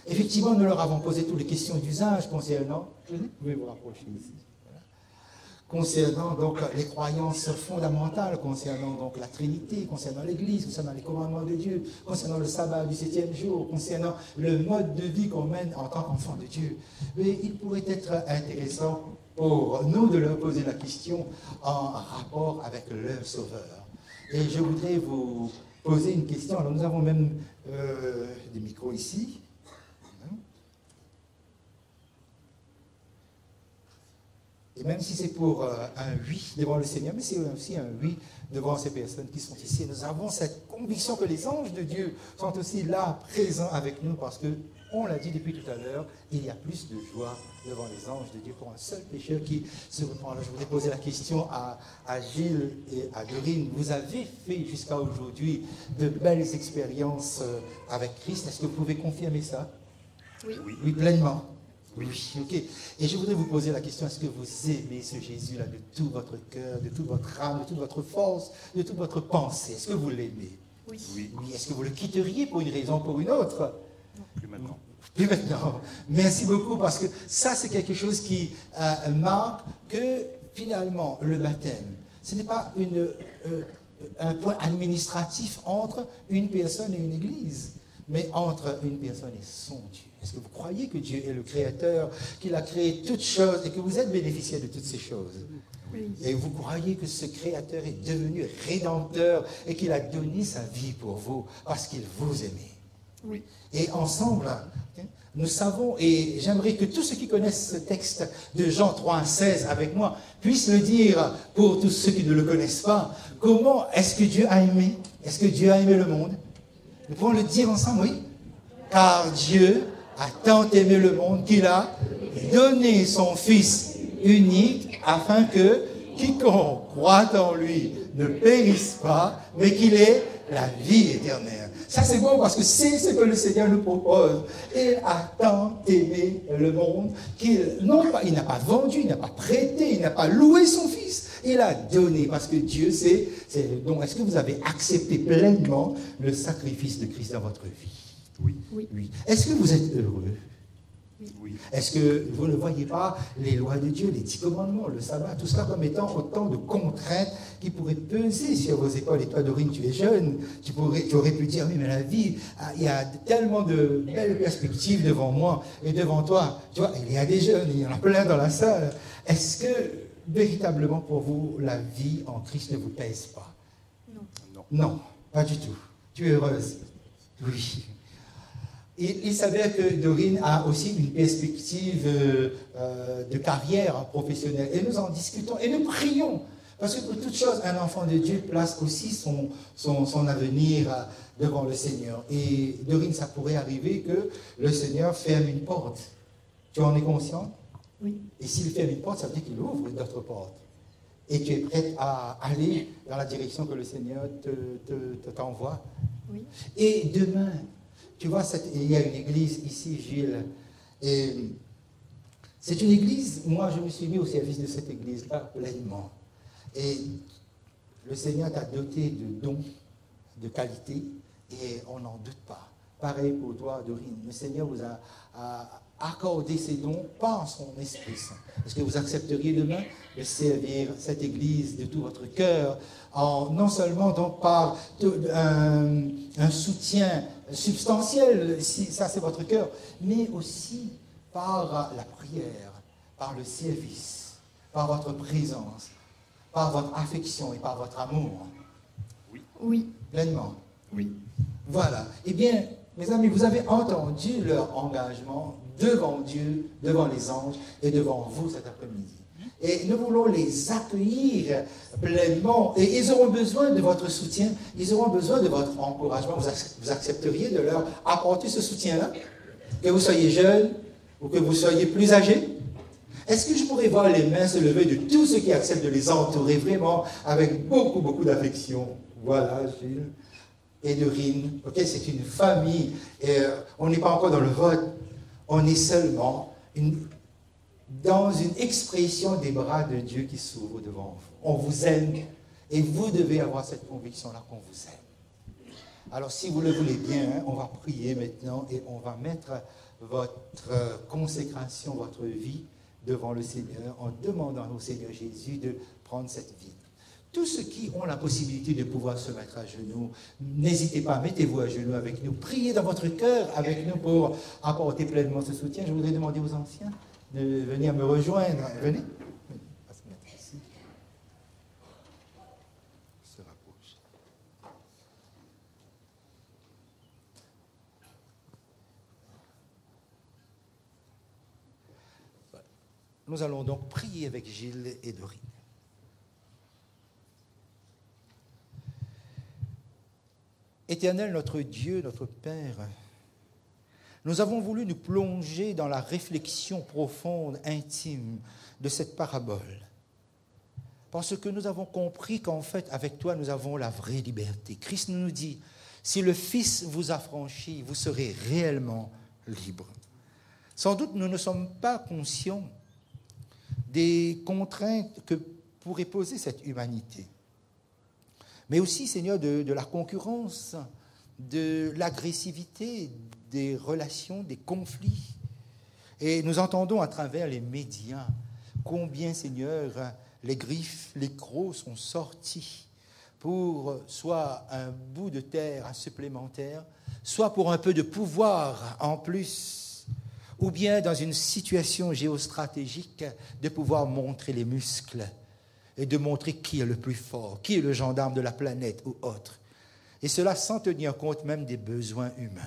Effectivement, nous leur avons posé toutes les questions d'usage concernant, vous pouvez vous rapprocher ici, voilà, concernant donc les croyances fondamentales, concernant donc la Trinité, concernant l'Église, concernant les commandements de Dieu, concernant le sabbat du 7e jour, concernant le mode de vie qu'on mène en tant qu'enfant de Dieu. Mais il pourrait être intéressant pour nous de leur poser la question en rapport avec leur Sauveur. Et je voudrais vous poser une question. Alors nous avons même des micros ici. Et même si c'est pour un oui devant le Seigneur, mais c'est aussi un oui devant ces personnes qui sont ici. Nous avons cette conviction que les anges de Dieu sont aussi là, présents avec nous, parce que, on l'a dit depuis tout à l'heure, il y a plus de joie devant les anges de Dieu pour un seul pécheur qui se repent. Alors je voudrais poser la question à Gilles et à Dorine. Vous avez fait jusqu'à aujourd'hui de belles expériences avec Christ. Est-ce que vous pouvez confirmer ça? Oui. Oui, pleinement. Oui, ok. Et je voudrais vous poser la question, est-ce que vous aimez ce Jésus-là de tout votre cœur, de toute votre âme, de toute votre force, de toute votre pensée? Est-ce que vous l'aimez? Oui. Oui. Est-ce que vous le quitteriez pour une raison ou pour une autre? Non, plus maintenant. Plus maintenant. Merci beaucoup, parce que ça, c'est quelque chose qui marque que, finalement, le baptême, ce n'est pas un point administratif entre une personne et une église, mais entre une personne et son Dieu. Est-ce que vous croyez que Dieu est le Créateur, qu'il a créé toutes choses et que vous êtes bénéficiaire de toutes ces choses? Oui. Et vous croyez que ce Créateur est devenu rédempteur et qu'il a donné sa vie pour vous parce qu'il vous aimait? Oui. Et ensemble, nous savons, et j'aimerais que tous ceux qui connaissent ce texte de Jean 3,16 avec moi puissent le dire pour tous ceux qui ne le connaissent pas. Comment est-ce que Dieu a aimé? Est-ce que Dieu a aimé le monde? Nous pouvons le dire ensemble, oui. Car Dieu a tant aimé le monde qu'il a donné son Fils unique afin que quiconque croit en lui ne périsse pas, mais qu'il ait la vie éternelle. Ça c'est bon parce que c'est ce que le Seigneur nous propose. Il a tant aimé le monde qu'il il n'a pas vendu, il n'a pas prêté, il n'a pas loué son Fils. Il a donné parce que Dieu c'est. Donc est-ce que vous avez accepté pleinement le sacrifice de Christ dans votre vie? Oui. Oui. Est-ce que vous êtes heureux? Oui. Est-ce que vous ne voyez pas les lois de Dieu, les 10 commandements, le sabbat, tout cela comme étant autant de contraintes qui pourraient peser sur vos épaules? Et toi, Dorine, tu es jeune, tu aurais pu dire, oui, mais la vie, il y a tellement de belles perspectives devant moi et devant toi. Tu vois, il y a des jeunes, il y en a plein dans la salle. Est-ce que, véritablement, pour vous, la vie en Christ ne vous pèse pas? Non, pas du tout. Tu es heureuse? Oui. Il s'avère que Dorine a aussi une perspective de carrière professionnelle. Et nous en discutons et nous prions. Parce que pour toute chose, un enfant de Dieu place aussi son avenir devant le Seigneur. Et Dorine, ça pourrait arriver que le Seigneur ferme une porte. Tu en es conscient? Oui. Et s'il ferme une porte, ça veut dire qu'il ouvre d'autres portes. Et tu es prête à aller dans la direction que le Seigneur t'envoie. Oui. Et demain, tu vois, il y a une église ici, Gilles, et c'est une église, moi je me suis mis au service de cette église-là pleinement. Et le Seigneur t'a doté de dons, de qualités, et on n'en doute pas. Pareil pour toi, Dorine, le Seigneur vous a accordé ces dons par son Esprit Saint. Est-ce que vous accepteriez demain de servir cette église de tout votre cœur, non seulement donc par un soutien substantiel, si ça c'est votre cœur, mais aussi par la prière, par le service, par votre présence, par votre affection et par votre amour? Oui. Oui. Pleinement? Oui. Voilà. Eh bien, mes amis, vous avez entendu leur engagement devant Dieu, devant les anges et devant vous cet après-midi. Et nous voulons les accueillir pleinement. Et ils auront besoin de votre soutien, ils auront besoin de votre encouragement. Vous accepteriez de leur apporter ce soutien-là? Que vous soyez jeune ou que vous soyez plus âgé? Est-ce que je pourrais voir les mains se lever de tous ceux qui acceptent de les entourer vraiment avec beaucoup, beaucoup d'affection? Voilà, Gilles et Dorine. Ok, c'est une famille. Et on n'est pas encore dans le vote. On est seulement dans une expression des bras de Dieu qui s'ouvrent devant vous. On vous aime et vous devez avoir cette conviction-là qu'on vous aime. Alors si vous le voulez bien, on va prier maintenant et on va mettre votre consécration, votre vie devant le Seigneur en demandant au Seigneur Jésus de prendre cette vie. Tous ceux qui ont la possibilité de pouvoir se mettre à genoux, n'hésitez pas, mettez-vous à genoux avec nous. Priez dans votre cœur avec nous pour apporter pleinement ce soutien. Je voudrais demander aux anciens de venir me rejoindre. Venez. On va se mettre ici. On se rapproche. Voilà. Nous allons donc prier avec Gilles et Dorine. Éternel, notre Dieu, notre Père, nous avons voulu nous plonger dans la réflexion profonde, intime de cette parabole. Parce que nous avons compris qu'en fait, avec toi, nous avons la vraie liberté. Christ nous dit, si le Fils vous affranchit, vous serez réellement libre. Sans doute, nous ne sommes pas conscients des contraintes que pourrait poser cette humanité. Mais aussi, Seigneur, de la concurrence, de l'agressivité, des relations, des conflits. Et nous entendons à travers les médias combien, Seigneur, les griffes, les crocs sont sortis pour soit un bout de terre supplémentaire, soit pour un peu de pouvoir en plus, ou bien dans une situation géostratégique de pouvoir montrer les muscles et de montrer qui est le plus fort, qui est le gendarme de la planète ou autre. Et cela sans tenir compte même des besoins humains.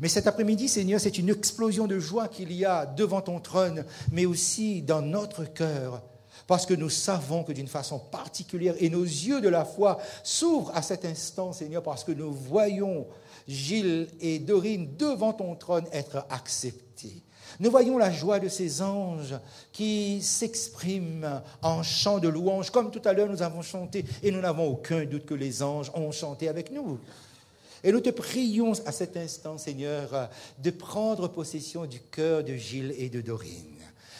Mais cet après-midi, Seigneur, c'est une explosion de joie qu'il y a devant ton trône, mais aussi dans notre cœur, parce que nous savons que d'une façon particulière, et nos yeux de la foi s'ouvrent à cet instant, Seigneur, parce que nous voyons Gilles et Dorine devant ton trône être acceptés. Nous voyons la joie de ces anges qui s'expriment en chant de louange, comme tout à l'heure nous avons chanté, et nous n'avons aucun doute que les anges ont chanté avec nous. Et nous te prions à cet instant, Seigneur, de prendre possession du cœur de Gilles et de Dorine.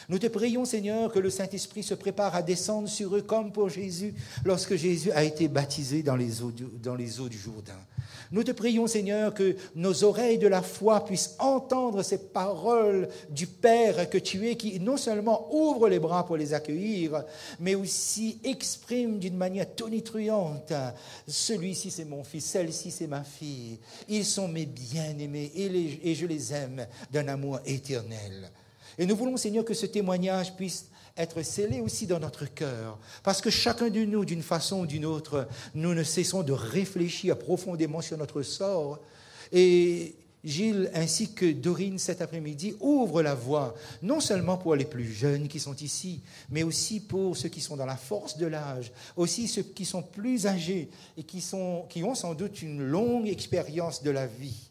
Nous te prions, Seigneur, que le Saint-Esprit se prépare à descendre sur eux comme pour Jésus, lorsque Jésus a été baptisé dans les eaux du Jourdain. Nous te prions, Seigneur, que nos oreilles de la foi puissent entendre ces paroles du Père que tu es, qui non seulement ouvre les bras pour les accueillir, mais aussi exprime d'une manière tonitruante, celui-ci c'est mon fils, celle-ci c'est ma fille, ils sont mes bien-aimés et je les aime d'un amour éternel. Et nous voulons, Seigneur, que ce témoignage puisse être scellé aussi dans notre cœur, parce que chacun de nous, d'une façon ou d'une autre, nous ne cessons de réfléchir profondément sur notre sort. Et Gilles ainsi que Dorine cet après-midi ouvrent la voie, non seulement pour les plus jeunes qui sont ici, mais aussi pour ceux qui sont dans la force de l'âge, aussi ceux qui sont plus âgés et qui ont sans doute une longue expérience de la vie.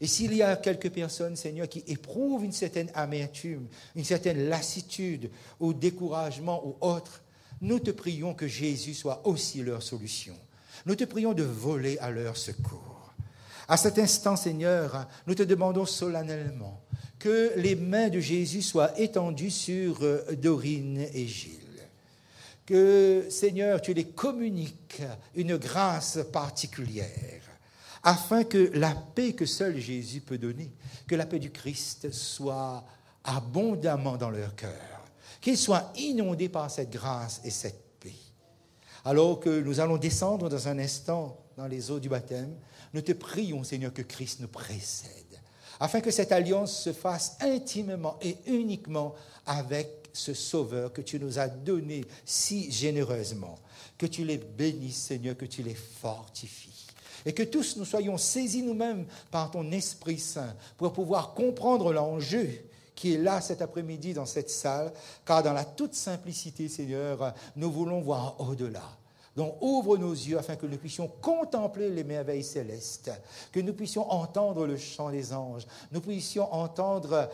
Et s'il y a quelques personnes, Seigneur, qui éprouvent une certaine amertume, une certaine lassitude ou découragement ou autre, nous te prions que Jésus soit aussi leur solution. Nous te prions de voler à leur secours. À cet instant, Seigneur, nous te demandons solennellement que les mains de Jésus soient étendues sur Dorine et Gilles. Que, Seigneur, tu les communiques une grâce particulière, afin que la paix que seul Jésus peut donner, que la paix du Christ soit abondamment dans leur cœur, qu'ils soient inondés par cette grâce et cette paix. Alors que nous allons descendre dans un instant dans les eaux du baptême, nous te prions, Seigneur, que Christ nous précède, afin que cette alliance se fasse intimement et uniquement avec ce Sauveur que tu nous as donné si généreusement. Que tu les bénisses, Seigneur, que tu les fortifies. Et que tous nous soyons saisis nous-mêmes par ton Esprit Saint pour pouvoir comprendre l'enjeu qui est là cet après-midi dans cette salle, car dans la toute simplicité, Seigneur, nous voulons voir au-delà. Donc ouvre nos yeux afin que nous puissions contempler les merveilles célestes, que nous puissions entendre le chant des anges, nous puissions entendre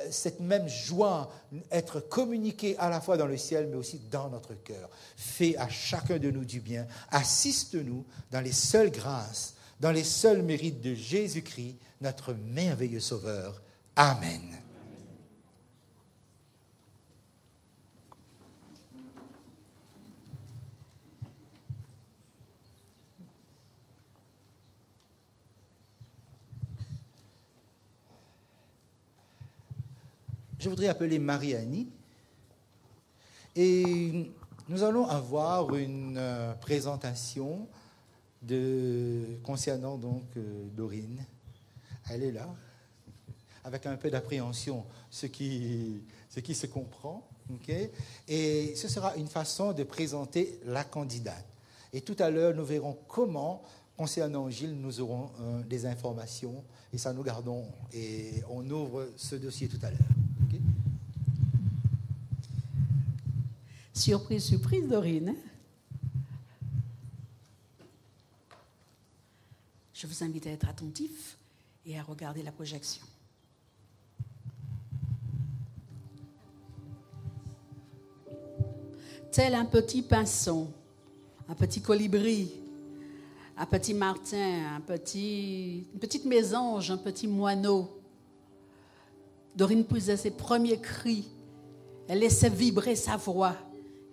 cette même joie être communiquée à la fois dans le ciel mais aussi dans notre cœur. Fais à chacun de nous du bien, assiste-nous dans les seules grâces, dans les seuls mérites de Jésus-Christ, notre merveilleux Sauveur. Amen. Je voudrais appeler Marie-Annie et nous allons avoir une présentation concernant donc Dorine. Elle est là, avec un peu d'appréhension, ce qui se comprend. Okay? Et ce sera une façon de présenter la candidate. Et tout à l'heure, nous verrons comment, concernant Gilles, nous aurons des informations et ça nous gardons et on ouvre ce dossier tout à l'heure. Okay? Surprise, surprise, Dorine. Je vous invite à être attentif et à regarder la projection. Tel un petit pinson, un petit colibri, un petit martin, une petite mésange, un petit moineau, Dorine poussait ses premiers cris. Elle laissait vibrer sa voix.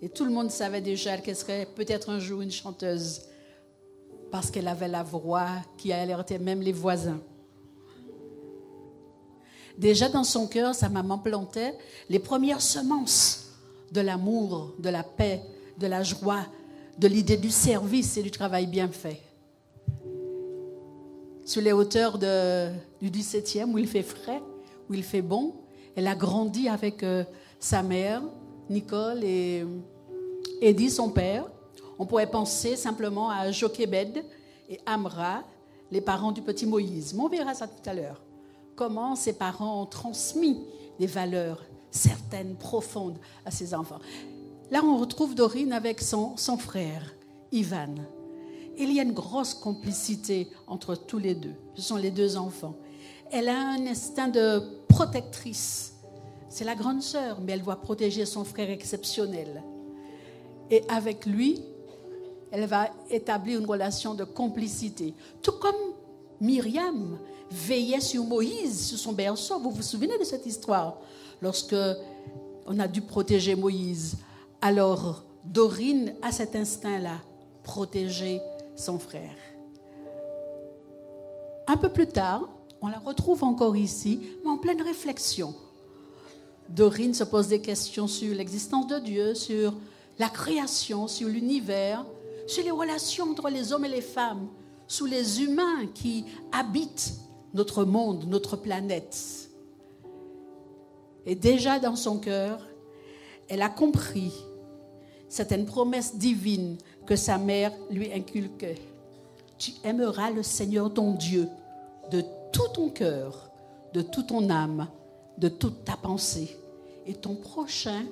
Et tout le monde savait déjà qu'elle serait peut-être un jour une chanteuse, parce qu'elle avait la voix qui alertait même les voisins. Déjà dans son cœur, sa maman plantait les premières semences de l'amour, de la paix, de la joie, de l'idée du service et du travail bien fait. Sur les hauteurs du 17e, où il fait frais, où il fait bon, elle a grandi avec sa mère, Nicole, et Eddie, son père. On pourrait penser simplement à Jochebed et Amra, les parents du petit Moïse. Mais on verra ça tout à l'heure. Comment ses parents ont transmis des valeurs certaines, profondes à ses enfants. Là, on retrouve Dorine avec son frère, Ivan. Il y a une grosse complicité entre tous les deux. Ce sont les deux enfants. Elle a un instinct de protectrice. C'est la grande sœur, mais elle doit protéger son frère exceptionnel. Et avec lui, elle va établir une relation de complicité. Tout comme Myriam veillait sur Moïse, sur son berceau. Vous vous souvenez de cette histoire? Lorsque on a dû protéger Moïse, alors Dorine a cet instinct-là, protéger son frère. Un peu plus tard, on la retrouve encore ici, mais en pleine réflexion. Dorine se pose des questions sur l'existence de Dieu, sur la création, sur l'univers, sur les relations entre les hommes et les femmes, sur les humains qui habitent notre monde, notre planète. Et déjà dans son cœur, elle a compris certaines promesses divines que sa mère lui inculquait. Tu aimeras le Seigneur ton Dieu de tout ton cœur, de toute ton âme, de toute ta pensée, et ton prochain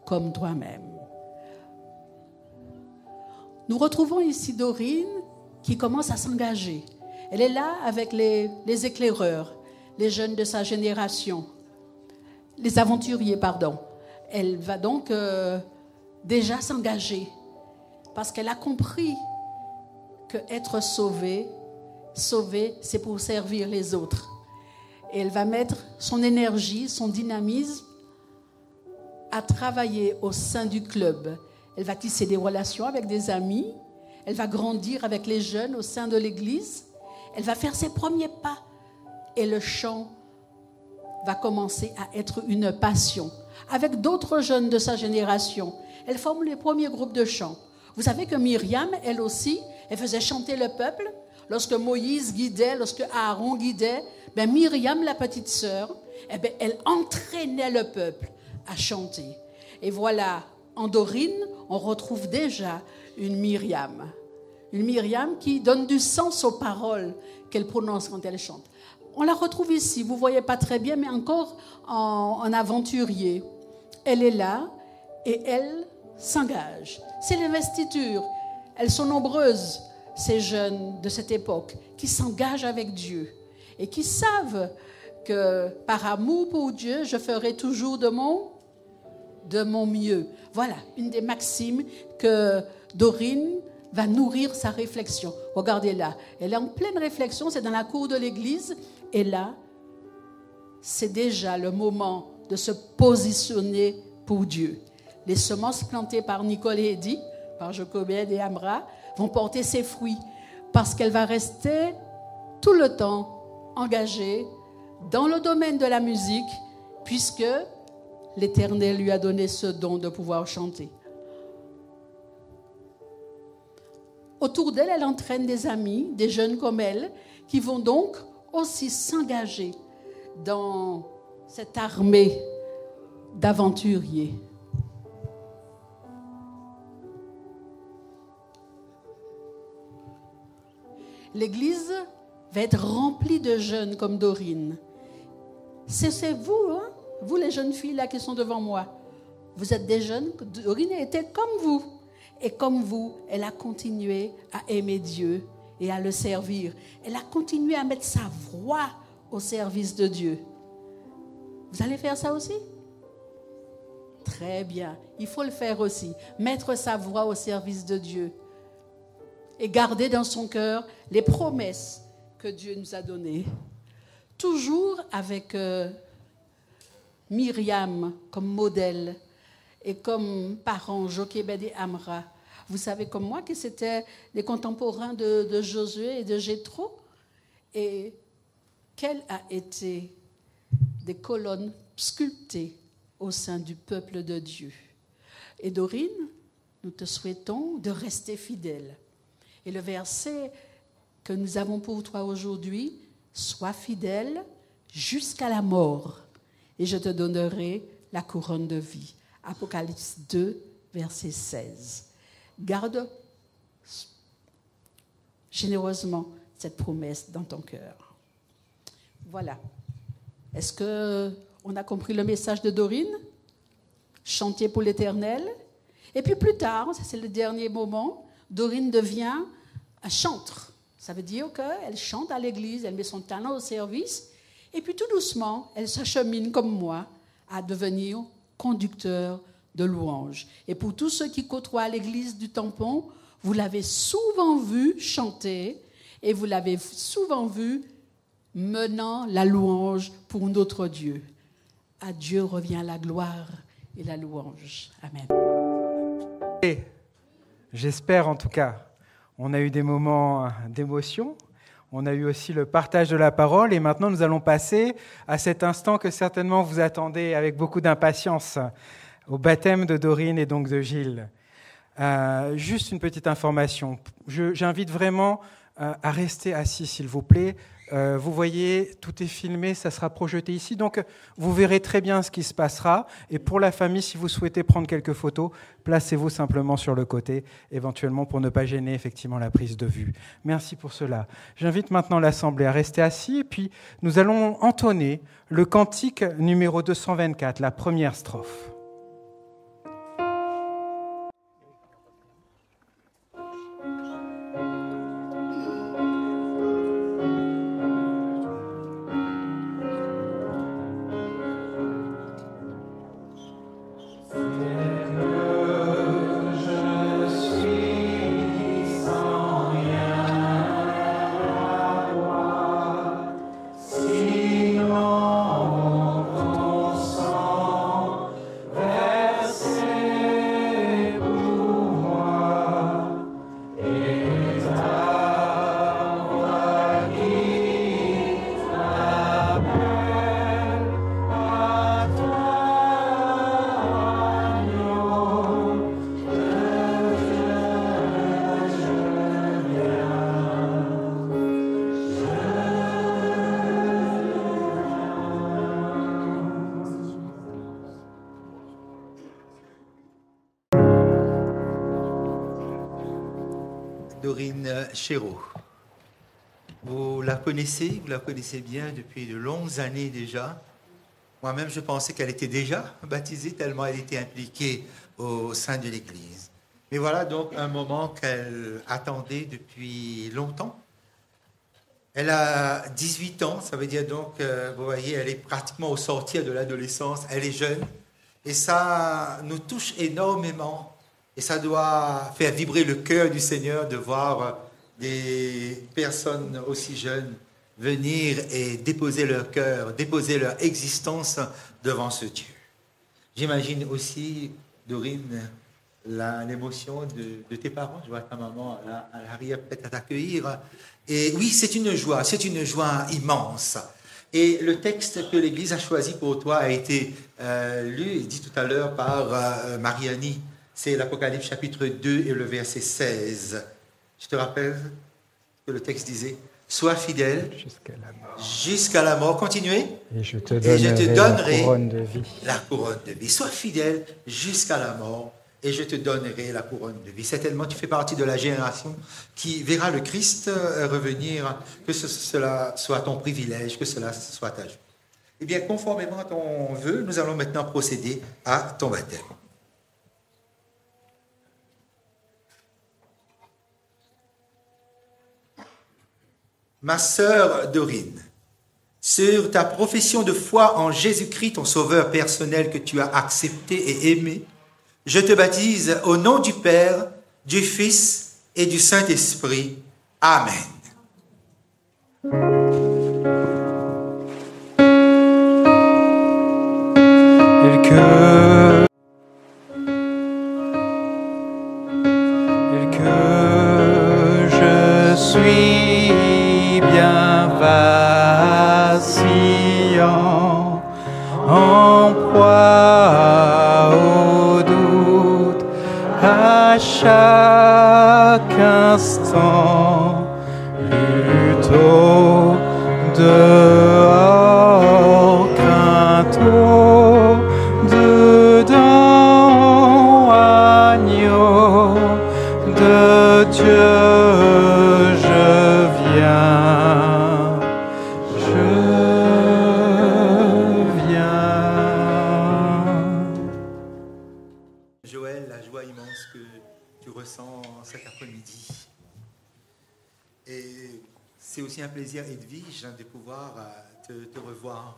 comme toi-même. Nous retrouvons ici Dorine qui commence à s'engager. Elle est là avec les éclaireurs, les jeunes de sa génération, les aventuriers, pardon. Elle va donc déjà s'engager parce qu'elle a compris que être sauvée, c'est pour servir les autres. Et elle va mettre son énergie, son dynamisme à travailler au sein du club. Elle va tisser des relations avec des amis. Elle va grandir avec les jeunes au sein de l'église. Elle va faire ses premiers pas. Et le chant va commencer à être une passion. Avec d'autres jeunes de sa génération, elle forme les premiers groupes de chant. Vous savez que Myriam, elle aussi, elle faisait chanter le peuple. Lorsque Moïse guidait, lorsque Aaron guidait, Myriam, la petite sœur, elle entraînait le peuple à chanter. Et voilà, en Dorine, on retrouve déjà une Myriam. Une Myriam qui donne du sens aux paroles qu'elle prononce quand elle chante. On la retrouve ici, vous ne voyez pas très bien, mais encore en aventurier. Elle est là et elle s'engage. C'est l'investiture. Elles sont nombreuses, ces jeunes de cette époque, qui s'engagent avec Dieu et qui savent que par amour pour Dieu, je ferai toujours de mon mieux. Voilà, une des maximes que Dorine va nourrir sa réflexion. Regardez là, elle est en pleine réflexion, c'est dans la cour de l'église, et là, c'est déjà le moment de se positionner pour Dieu. Les semences plantées par Nicole et Eddie, par Jochebed et Amra, vont porter ses fruits, parce qu'elle va rester tout le temps engagée dans le domaine de la musique, puisque l'Éternel lui a donné ce don de pouvoir chanter. Autour d'elle, elle entraîne des amis, des jeunes comme elle, qui vont donc aussi s'engager dans cette armée d'aventuriers. L'église va être remplie de jeunes comme Dorine. C'est vous, hein? Vous les jeunes filles là qui sont devant moi. Vous êtes des jeunes. Dorine était comme vous. Et comme vous, elle a continué à aimer Dieu et à le servir. Elle a continué à mettre sa voix au service de Dieu. Vous allez faire ça aussi? Très bien. Il faut le faire aussi. Mettre sa voix au service de Dieu. Et garder dans son cœur les promesses que Dieu nous a données. Toujours avec Myriam comme modèle et comme parents, Jochebed et Amra. Vous savez comme moi que c'était les contemporains de Josué et de Jéthro, et quelles a été des colonnes sculptées au sein du peuple de Dieu. Et Dorine, nous te souhaitons de rester fidèle. Et le verset que nous avons pour toi aujourd'hui, sois fidèle jusqu'à la mort, et je te donnerai la couronne de vie. Apocalypse 2, verset 16. Garde généreusement cette promesse dans ton cœur. Voilà. Est-ce qu'on a compris le message de Dorine? Chanter pour l'Éternel. Et puis plus tard, c'est le dernier moment, Dorine devient un chantre. Ça veut dire qu'elle chante à l'église, elle met son talent au service, et puis tout doucement, elle s'achemine comme moi à devenir conducteur de louanges. Et pour tous ceux qui côtoient l'église du Tampon, vous l'avez souvent vu chanter et vous l'avez souvent vu menant la louange pour notre Dieu. À Dieu revient la gloire et la louange. Amen. Et j'espère en tout cas, on a eu des moments d'émotion, on a eu aussi le partage de la parole et maintenant nous allons passer à cet instant que certainement vous attendez avec beaucoup d'impatience, au baptême de Dorine et donc de Gilles. Juste une petite information, j'invite vraiment à rester assis s'il vous plaît. Vous voyez, tout est filmé, ça sera projeté ici, donc vous verrez très bien ce qui se passera. Et pour la famille, si vous souhaitez prendre quelques photos, placez-vous simplement sur le côté, éventuellement pour ne pas gêner effectivement la prise de vue. Merci pour cela. J'invite maintenant l'Assemblée à rester assis, et puis nous allons entonner le cantique numéro 224, la première strophe. Dorine Chéreau. Vous la connaissez bien depuis de longues années déjà. Moi-même, je pensais qu'elle était déjà baptisée tellement elle était impliquée au sein de l'Église. Mais voilà donc un moment qu'elle attendait depuis longtemps. Elle a 18 ans, ça veut dire donc, vous voyez, elle est pratiquement au sortir de l'adolescence, elle est jeune. Et ça nous touche énormément. Et ça doit faire vibrer le cœur du Seigneur de voir des personnes aussi jeunes venir et déposer leur cœur, déposer leur existence devant ce Dieu. J'imagine aussi, Dorine, l'émotion de tes parents. Je vois ta maman à l'arrière peut-être à t'accueillir. Et oui, c'est une joie immense. Et le texte que l'Église a choisi pour toi a été lu et dit tout à l'heure par Mariani. C'est l'Apocalypse chapitre 2 et le verset 16. Je te rappelle que le texte disait « Sois fidèle jusqu'à la mort. » Continuez. « Et je te donnerai la couronne de vie. » Sois fidèle jusqu'à la mort et je te donnerai la couronne de vie. Certainement, tu fais partie de la génération qui verra le Christ revenir, que cela soit ton privilège, que cela soit ta joie. Eh bien, conformément à ton vœu, nous allons maintenant procéder à ton baptême. Ma sœur Dorine, sur ta profession de foi en Jésus-Christ, ton sauveur personnel que tu as accepté et aimé, je te baptise au nom du Père, du Fils et du Saint-Esprit. Amen. Et que je suis bien vacillant, en proie au doute, à chaque instant, plutôt dehors qu'un dedans, agneau de Dieu, je viens, je viens. Joël, la joie immense que tu ressens cet après-midi. Et c'est aussi un plaisir, Edwige, de pouvoir te revoir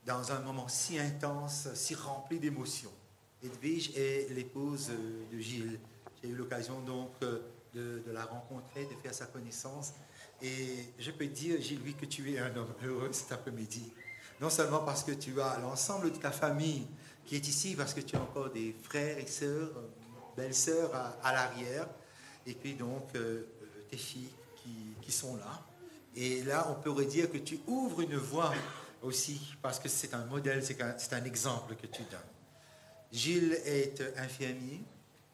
dans un moment si intense, si rempli d'émotions. Edwige est l'épouse de Gilles. J'ai eu l'occasion donc de la rencontrer, de faire sa connaissance. Et je peux te dire, Gilles, oui, que tu es un homme heureux cet après-midi. Non seulement parce que tu as l'ensemble de ta famille qui est ici, parce que tu as encore des frères et sœurs, belles-sœurs à l'arrière, et puis donc tes filles qui sont là. Et là, on pourrait dire que tu ouvres une voie aussi, parce que c'est un modèle, c'est un exemple que tu donnes. Gilles est infirmier,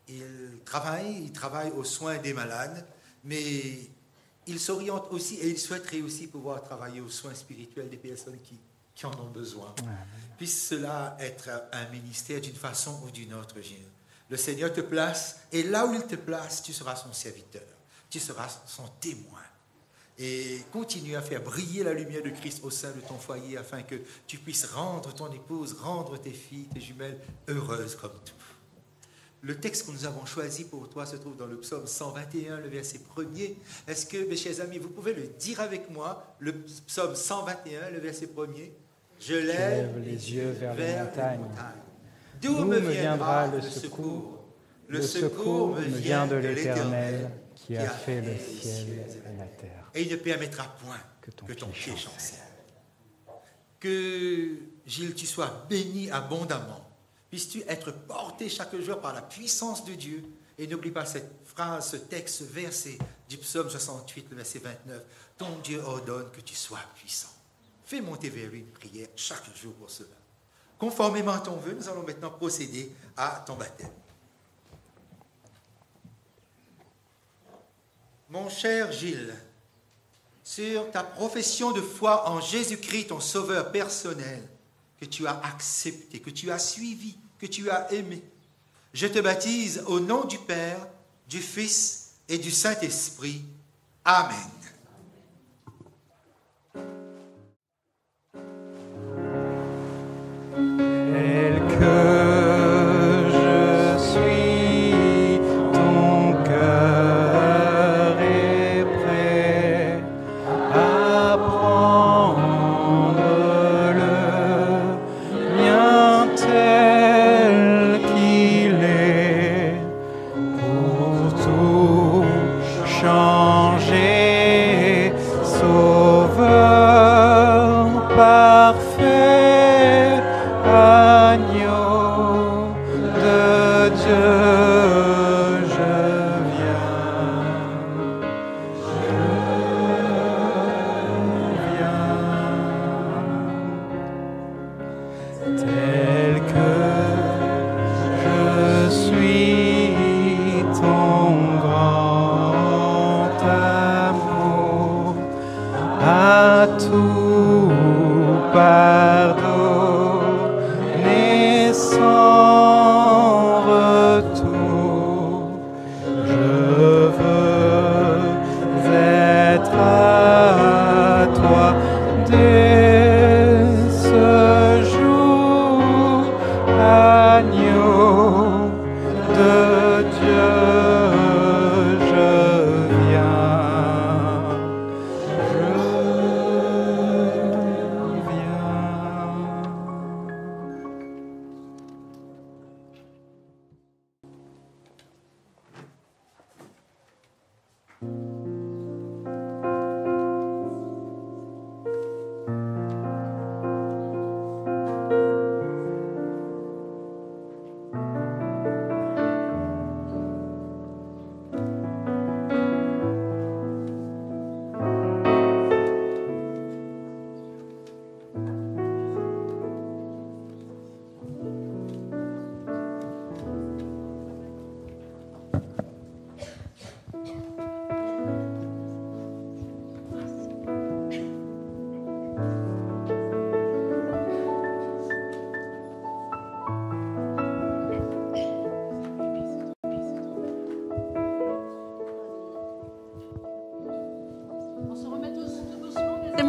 il travaille aux soins des malades, mais il s'oriente aussi et il souhaiterait aussi pouvoir travailler aux soins spirituels des personnes qui en ont besoin. Puisse cela être un ministère d'une façon ou d'une autre, Gilles. Le Seigneur te place, et là où il te place, tu seras son serviteur, tu seras son témoin. Et continue à faire briller la lumière de Christ au sein de ton foyer afin que tu puisses rendre ton épouse, rendre tes filles, tes jumelles heureuses comme tout. Le texte que nous avons choisi pour toi se trouve dans le psaume 121, le verset 1er. Est-ce que, mes chers amis, vous pouvez le dire avec moi, le psaume 121, le verset 1er? Je lève les yeux vers les montagnes. D'où me viendra le secours? Le secours me vient de l'Éternel qui a fait le ciel et la terre. Et il ne permettra point que ton pied chancelle. Que, Gilles, tu sois béni abondamment. Puisses-tu être porté chaque jour par la puissance de Dieu. Et n'oublie pas cette phrase, ce texte, ce verset du psaume 68, le verset 29. Ton Dieu ordonne que tu sois puissant. Fais monter vers lui une prière chaque jour pour cela. Conformément à ton vœu, nous allons maintenant procéder à ton baptême. Mon cher Gilles, sur ta profession de foi en Jésus-Christ, ton sauveur personnel, que tu as accepté, que tu as suivi, que tu as aimé, je te baptise au nom du Père, du Fils et du Saint-Esprit. Amen. Tel que je suis, ton cœur est prêt à prendre le mien tel qu'il est, pour tout changer, Sauveur parfait, agneau de Dieu, je viens, tel que je suis, ton grand amour à tout pardonner sans retour. Je veux être à toi dès ce jour, agneau de Dieu, je viens, je viens.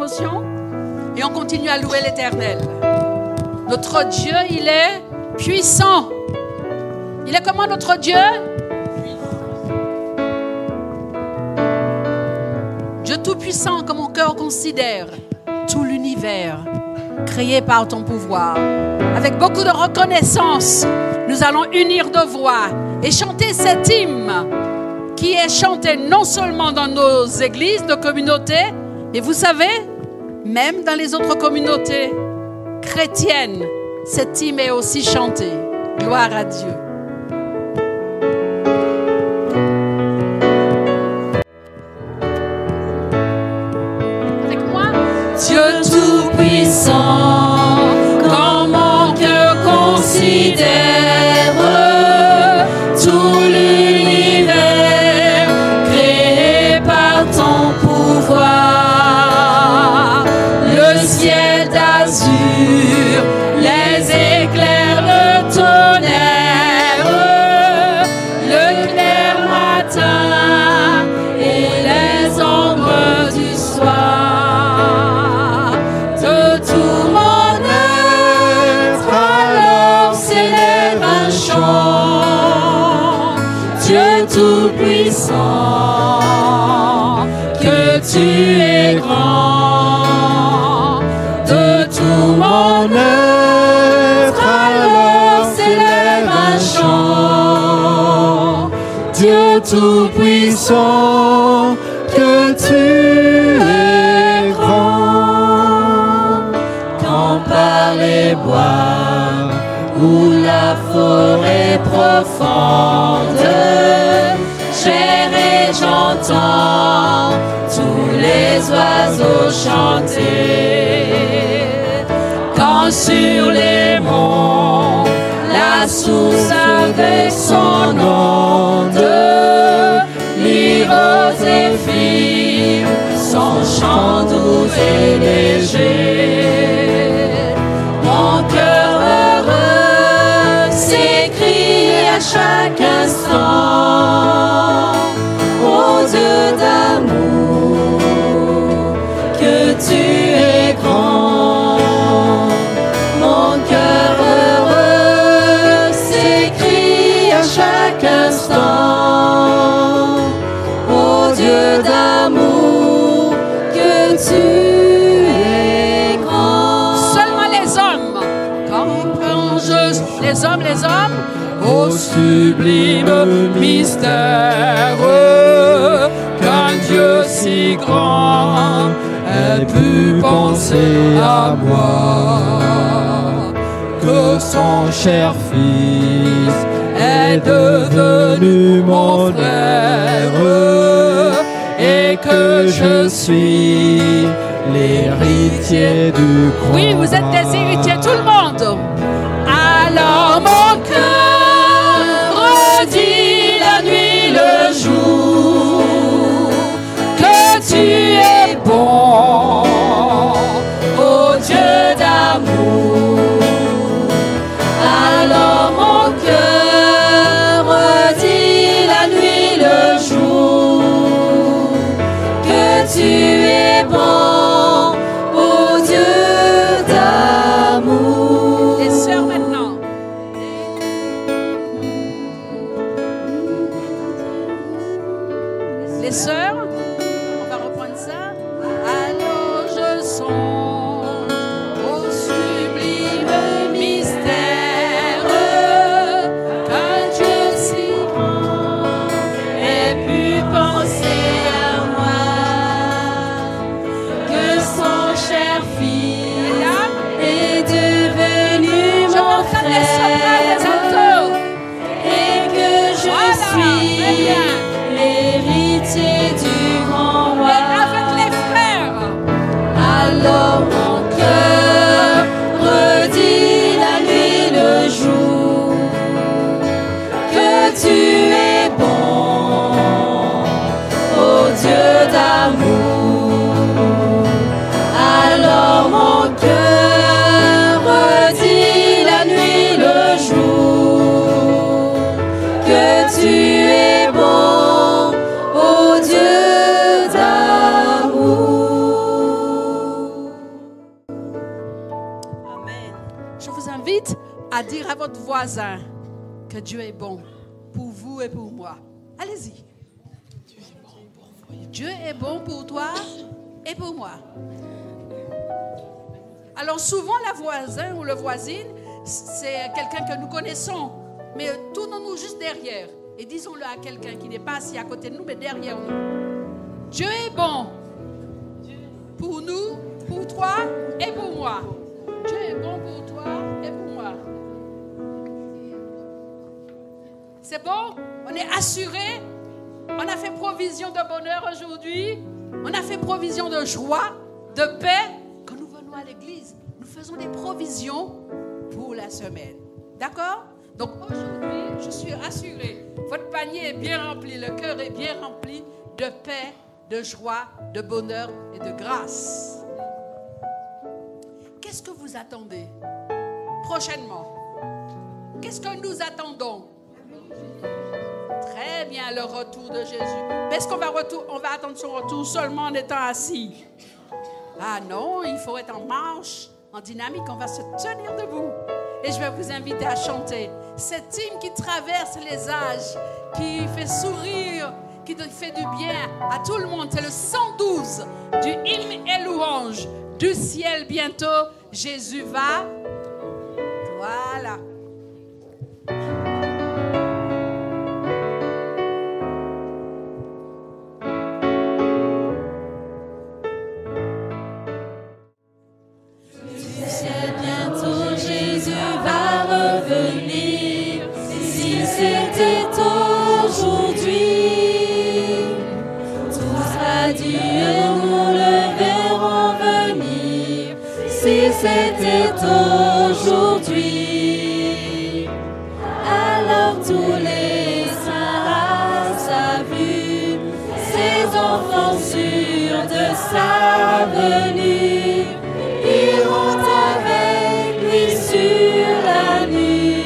dévotion et on continue à louer l'Éternel. Notre Dieu, il est puissant. Il est comment notre Dieu? Dieu tout-puissant, que mon cœur considère tout l'univers créé par ton pouvoir. Avec beaucoup de reconnaissance, nous allons unir nos voix et chanter cet hymne qui est chanté non seulement dans nos églises, nos communautés, mais vous savez, même dans les autres communautés chrétiennes, cet hymne est aussi chanté. Gloire à Dieu. Avec moi, Dieu tout-puissant, quand mon cœur considère tout l'univers créé par ton pouvoir, le ciel d'azur, les éclairs, le tonnerre, le clair matin et les ombres du soir. De tout mon être alors s'élève un chant. Dieu tout-puissant, que tu es grand. De tout mon être alors s'élève un chant. Dieu tout-puissant, que tu es grand. Quand par les bois ou la forêt profonde, j'erre et j'entends tous les oiseaux chanter. Quand sur les monts, la source avec son onde, lyre aux zéphyrs, son chant doux et léger. Mon cœur heureux s'écrie à chaque instant, ô Dieu d'amour, que tu es grand. Mon cœur heureux s'écrie à chaque instant, ô Dieu d'amour, que tu es grand. seulement les hommes. Les hommes, Ô sublime mystère, qu'un Dieu si grand ait pu penser à moi, que son cher Fils est devenu mon frère, et que je suis l'héritier du croix. oui, vous êtes des héritiers, tout le monde. Alors mon cœur redit la nuit le jour que tu es bon, ô Dieu d'amour. Alors mon cœur redit la nuit le jour que tu es bon, ô Dieu d'amour. Les sœurs maintenant. Les sœurs, on va reprendre ça. Alors je songe au sublime mystère qu'un Dieu si grand ait pu penser à moi, que son cher Fils est devenu mon frère, et que je suis l'héritier du grand roi. Avec les frères. Alors mon cœur redit la nuit le jour que tu es bon, ô Dieu d'amour. Alors mon cœur redit la nuit le jour que tu es bon, ô Dieu d'amour. dire à votre voisin que Dieu est bon pour vous et pour moi. Allez-y. Dieu est bon pour toi et pour moi. Alors souvent, la voisine ou le voisine, c'est quelqu'un que nous connaissons, mais tournons-nous juste derrière et disons-le à quelqu'un qui n'est pas assis à côté de nous, mais derrière nous. Dieu est bon pour nous, pour toi et pour moi. Dieu est bon pour toi et pour moi. C'est bon? On est assuré. On a fait provision de bonheur aujourd'hui. On a fait provision de joie, de paix. Quand nous venons à l'église, nous faisons des provisions pour la semaine. D'accord? Donc aujourd'hui, je suis rassurée. Votre panier est bien rempli, le cœur est bien rempli de paix, de joie, de bonheur et de grâce. Qu'est-ce que vous attendez prochainement? Qu'est-ce que nous attendons? Très bien, le retour de Jésus. Mais est-ce qu'on va attendre son retour seulement en étant assis? Ah non, il faut être en marche, en dynamique, on va se tenir debout. Et je vais vous inviter à chanter cet hymne qui traverse les âges, qui fait sourire, qui fait du bien à tout le monde. C'est le 112 du hymne et louange. Du ciel bientôt, Jésus va. Voilà. C'était aujourd'hui, alors tous les saints à sa vue, ses enfants sûrs de sa venue, iront avec lui sur la nue.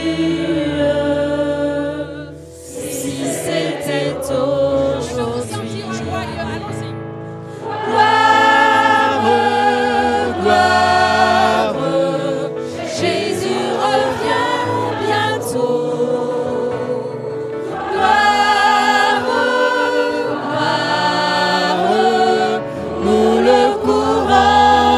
Si c'était aujourd'hui, nous le courons.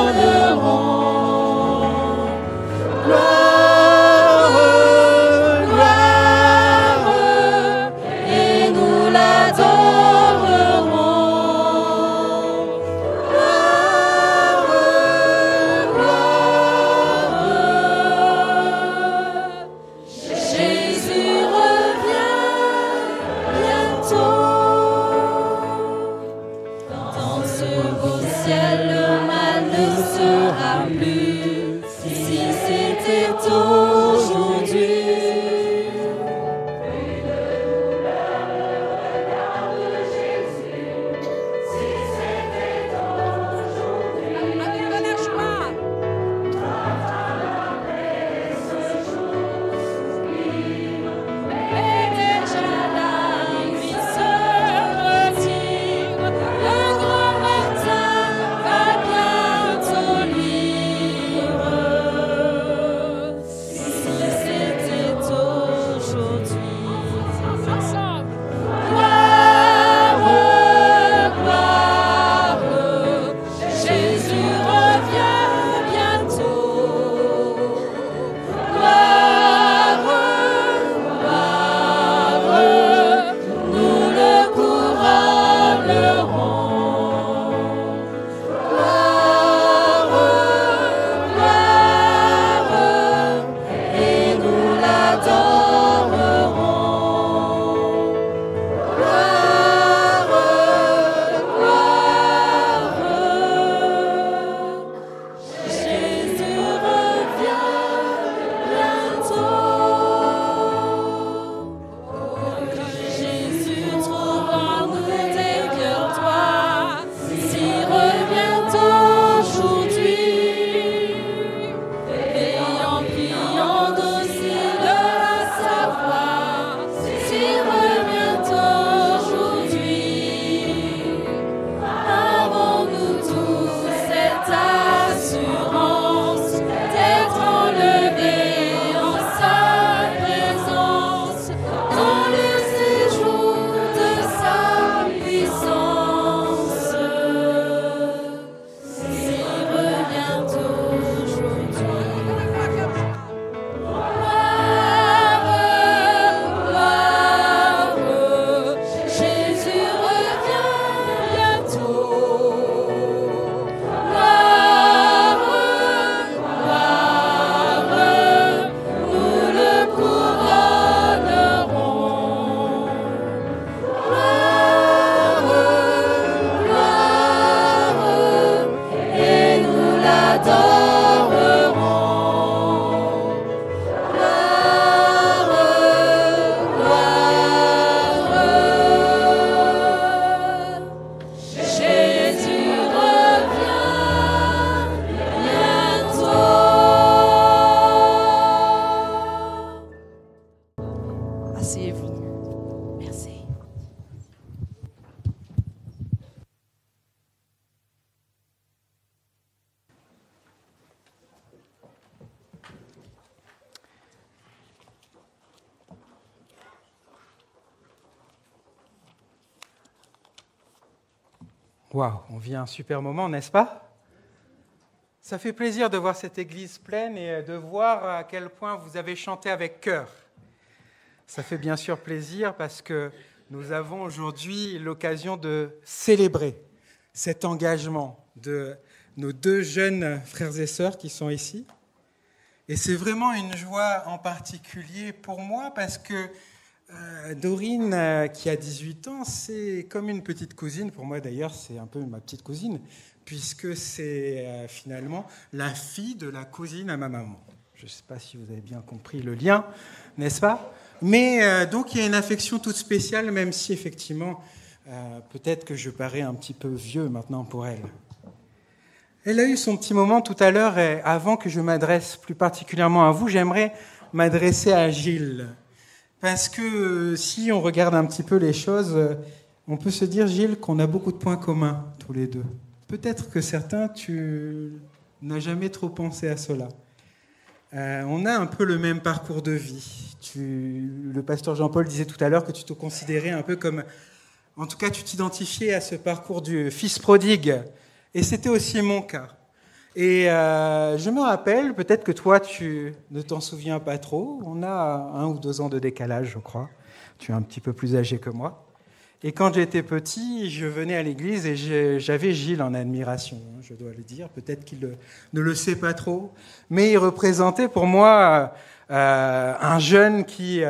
Asseyez-vous. Merci. Waouh, on vit un super moment, n'est-ce pas? Ça fait plaisir de voir cette église pleine et de voir à quel point vous avez chanté avec cœur. Ça fait bien sûr plaisir parce que nous avons aujourd'hui l'occasion de célébrer cet engagement de nos deux jeunes frères et sœurs qui sont ici. Et c'est vraiment une joie en particulier pour moi parce que Dorine, qui a 18 ans, c'est comme une petite cousine. Pour moi, d'ailleurs, c'est un peu ma petite cousine, puisque c'est finalement la fille de la cousine à ma maman. Je ne sais pas si vous avez bien compris le lien, n'est-ce pas? Mais donc, il y a une affection toute spéciale, même si, effectivement, peut-être que je parais un petit peu vieux maintenant pour elle. Elle a eu son petit moment tout à l'heure, et avant que je m'adresse plus particulièrement à vous, j'aimerais m'adresser à Gilles. Parce que si on regarde un petit peu les choses, on peut se dire, Gilles, qu'on a beaucoup de points communs, tous les deux. Peut-être que certains, tu n'as jamais trop pensé à cela. On a un peu le même parcours de vie. Le pasteur Jean-Paul disait tout à l'heure que tu te considérais un peu comme... En tout cas, tu t'identifiais à ce parcours du fils prodigue. Et c'était aussi mon cas. Et je me rappelle, peut-être que toi, tu ne t'en souviens pas trop. On a 1 ou 2 ans de décalage, je crois. Tu es un petit peu plus âgé que moi. Et quand j'étais petit, je venais à l'église et j'avais Gilles en admiration, je dois le dire. Peut-être qu'il ne le sait pas trop. Mais il représentait pour moi un jeune qui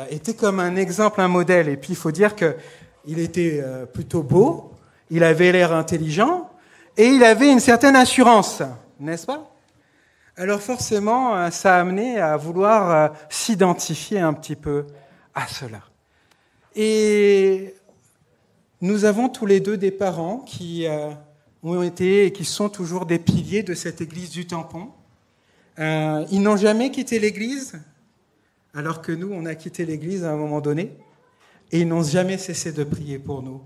était comme un exemple, un modèle. Et puis, il faut dire qu'il était plutôt beau, il avait l'air intelligent, et il avait une certaine assurance, n'est-ce pas? Alors forcément, ça a amené à vouloir s'identifier un petit peu à cela. Et nous avons tous les deux des parents qui ont été et qui sont toujours des piliers de cette église du Tampon. Ils n'ont jamais quitté l'église, alors que nous, on a quitté l'église à un moment donné, et ils n'ont jamais cessé de prier pour nous.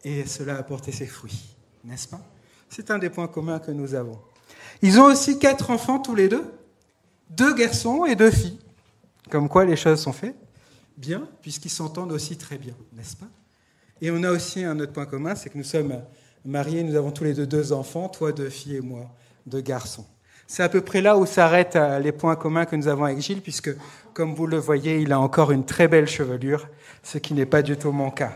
Et cela a porté ses fruits, n'est-ce pas? C'est un des points communs que nous avons. Ils ont aussi 4 enfants tous les deux, 2 garçons et 2 filles. Comme quoi les choses sont faites bien, puisqu'ils s'entendent aussi très bien, n'est-ce pas? Et on a aussi un autre point commun, c'est que nous sommes mariés, nous avons tous les deux 2 enfants, toi 2 filles et moi 2 garçons. C'est à peu près là où s'arrêtent les points communs que nous avons avec Gilles, puisque, comme vous le voyez, il a encore une très belle chevelure, ce qui n'est pas du tout mon cas.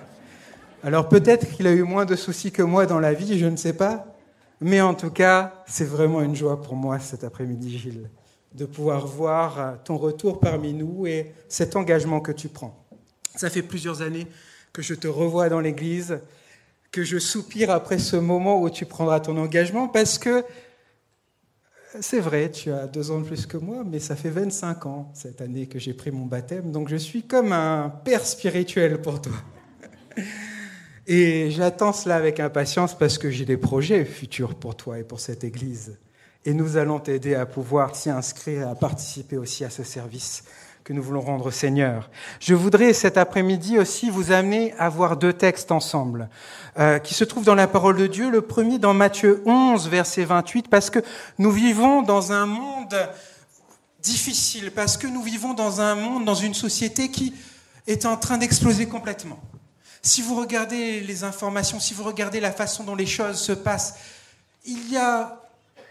Alors peut-être qu'il a eu moins de soucis que moi dans la vie, je ne sais pas. Mais en tout cas, c'est vraiment une joie pour moi cet après-midi, Gilles, de pouvoir voir ton retour parmi nous et cet engagement que tu prends. Ça fait plusieurs années que je te revois dans l'église, que je soupire après ce moment où tu prendras ton engagement, parce que c'est vrai, tu as 2 ans de plus que moi, mais ça fait 25 ans cette année que j'ai pris mon baptême, donc je suis comme un père spirituel pour toi. Et j'attends cela avec impatience parce que j'ai des projets futurs pour toi et pour cette église. Et nous allons t'aider à pouvoir t'y inscrire et à participer aussi à ce service que nous voulons rendre au Seigneur. Je voudrais cet après-midi aussi vous amener à voir 2 textes ensemble qui se trouvent dans la parole de Dieu. Le premier dans Matthieu 11, verset 28, parce que nous vivons dans un monde difficile, parce que nous vivons dans un monde, dans une société qui est en train d'exploser complètement. Si vous regardez les informations, si vous regardez la façon dont les choses se passent, il y a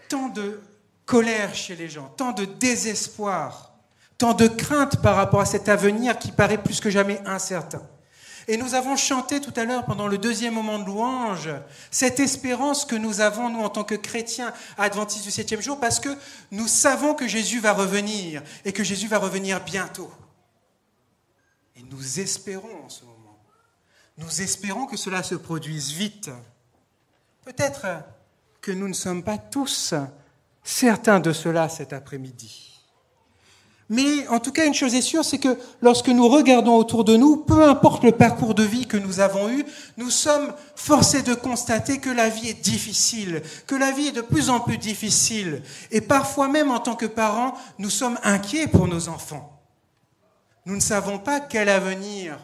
tant de colère chez les gens, tant de désespoir, tant de crainte par rapport à cet avenir qui paraît plus que jamais incertain. Et nous avons chanté tout à l'heure pendant le 2e moment de louange cette espérance que nous avons, nous, en tant que chrétiens adventistes du 7e jour, parce que nous savons que Jésus va revenir et que Jésus va revenir bientôt. Et nous espérons en ce moment. Nous espérons que cela se produise vite. Peut-être que nous ne sommes pas tous certains de cela cet après-midi. Mais en tout cas, une chose est sûre, c'est que lorsque nous regardons autour de nous, peu importe le parcours de vie que nous avons eu, nous sommes forcés de constater que la vie est difficile, que la vie est de plus en plus difficile. Et parfois même, en tant que parents, nous sommes inquiets pour nos enfants. Nous ne savons pas quel avenir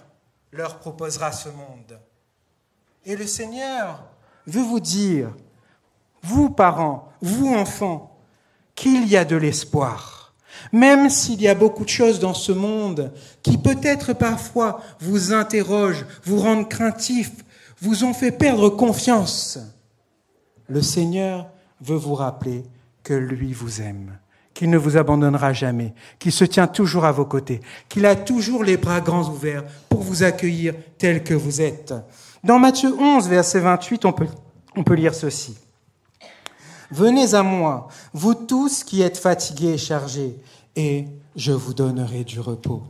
leur proposera ce monde. Et le Seigneur veut vous dire, vous parents, vous enfants, qu'il y a de l'espoir. Même s'il y a beaucoup de choses dans ce monde qui peut-être parfois vous interrogent, vous rendent craintifs, vous ont fait perdre confiance, le Seigneur veut vous rappeler que lui vous aime, qu'il ne vous abandonnera jamais, qu'il se tient toujours à vos côtés, qu'il a toujours les bras grands ouverts pour vous accueillir tel que vous êtes. Dans Matthieu 11, verset 28, on peut lire ceci. « Venez à moi, vous tous qui êtes fatigués et chargés, et je vous donnerai du repos. »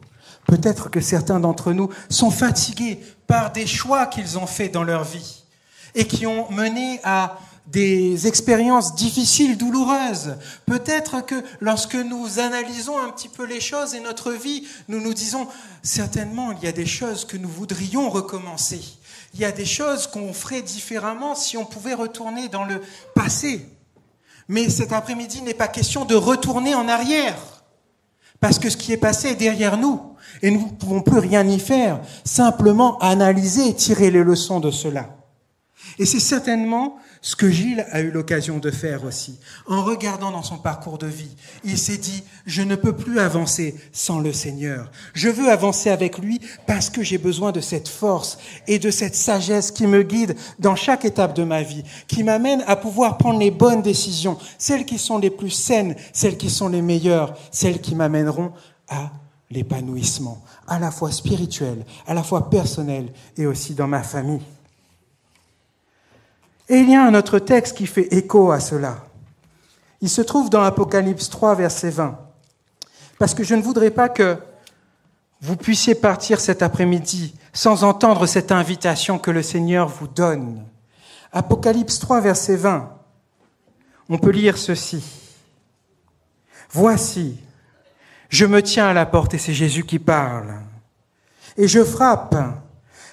Peut-être que certains d'entre nous sont fatigués par des choix qu'ils ont faits dans leur vie et qui ont mené à des expériences difficiles, douloureuses. Peut-être que lorsque nous analysons un petit peu les choses et notre vie, nous nous disons certainement il y a des choses que nous voudrions recommencer. Il y a des choses qu'on ferait différemment si on pouvait retourner dans le passé. Mais cet après-midi, il n'est pas question de retourner en arrière. Parce que ce qui est passé est derrière nous. Et nous ne pouvons plus rien y faire. Simplement analyser et tirer les leçons de cela. Et c'est certainement ce que Gilles a eu l'occasion de faire aussi. En regardant dans son parcours de vie, il s'est dit, je ne peux plus avancer sans le Seigneur. Je veux avancer avec lui parce que j'ai besoin de cette force et de cette sagesse qui me guide dans chaque étape de ma vie, qui m'amène à pouvoir prendre les bonnes décisions, celles qui sont les plus saines, celles qui sont les meilleures, celles qui m'amèneront à l'épanouissement, à la fois spirituel, à la fois personnel et aussi dans ma famille. Et il y a un autre texte qui fait écho à cela. Il se trouve dans Apocalypse 3, verset 20. Parce que je ne voudrais pas que vous puissiez partir cet après-midi sans entendre cette invitation que le Seigneur vous donne. Apocalypse 3, verset 20. On peut lire ceci. « Voici, je me tiens à la porte, et c'est Jésus qui parle. Et je frappe.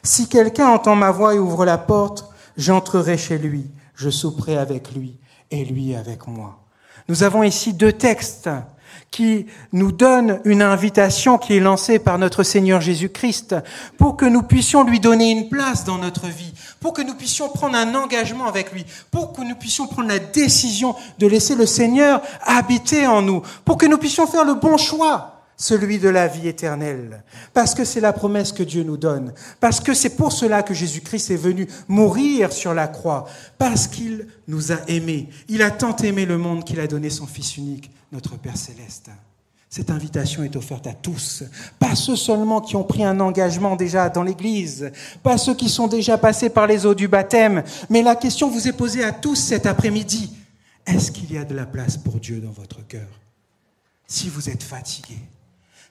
Si quelqu'un entend ma voix et ouvre la porte, j'entrerai chez lui, je souperai avec lui et lui avec moi. » Nous avons ici deux textes qui nous donnent une invitation qui est lancée par notre Seigneur Jésus-Christ pour que nous puissions lui donner une place dans notre vie, pour que nous puissions prendre un engagement avec lui, pour que nous puissions prendre la décision de laisser le Seigneur habiter en nous, pour que nous puissions faire le bon choix, celui de la vie éternelle, parce que c'est la promesse que Dieu nous donne, parce que c'est pour cela que Jésus-Christ est venu mourir sur la croix, parce qu'il nous a aimés. Il a tant aimé le monde qu'il a donné son Fils unique, notre Père Céleste. Cette invitation est offerte à tous, pas ceux seulement qui ont pris un engagement déjà dans l'Église, pas ceux qui sont déjà passés par les eaux du baptême, mais la question vous est posée à tous cet après-midi. Est-ce qu'il y a de la place pour Dieu dans votre cœur? Si vous êtes fatigué,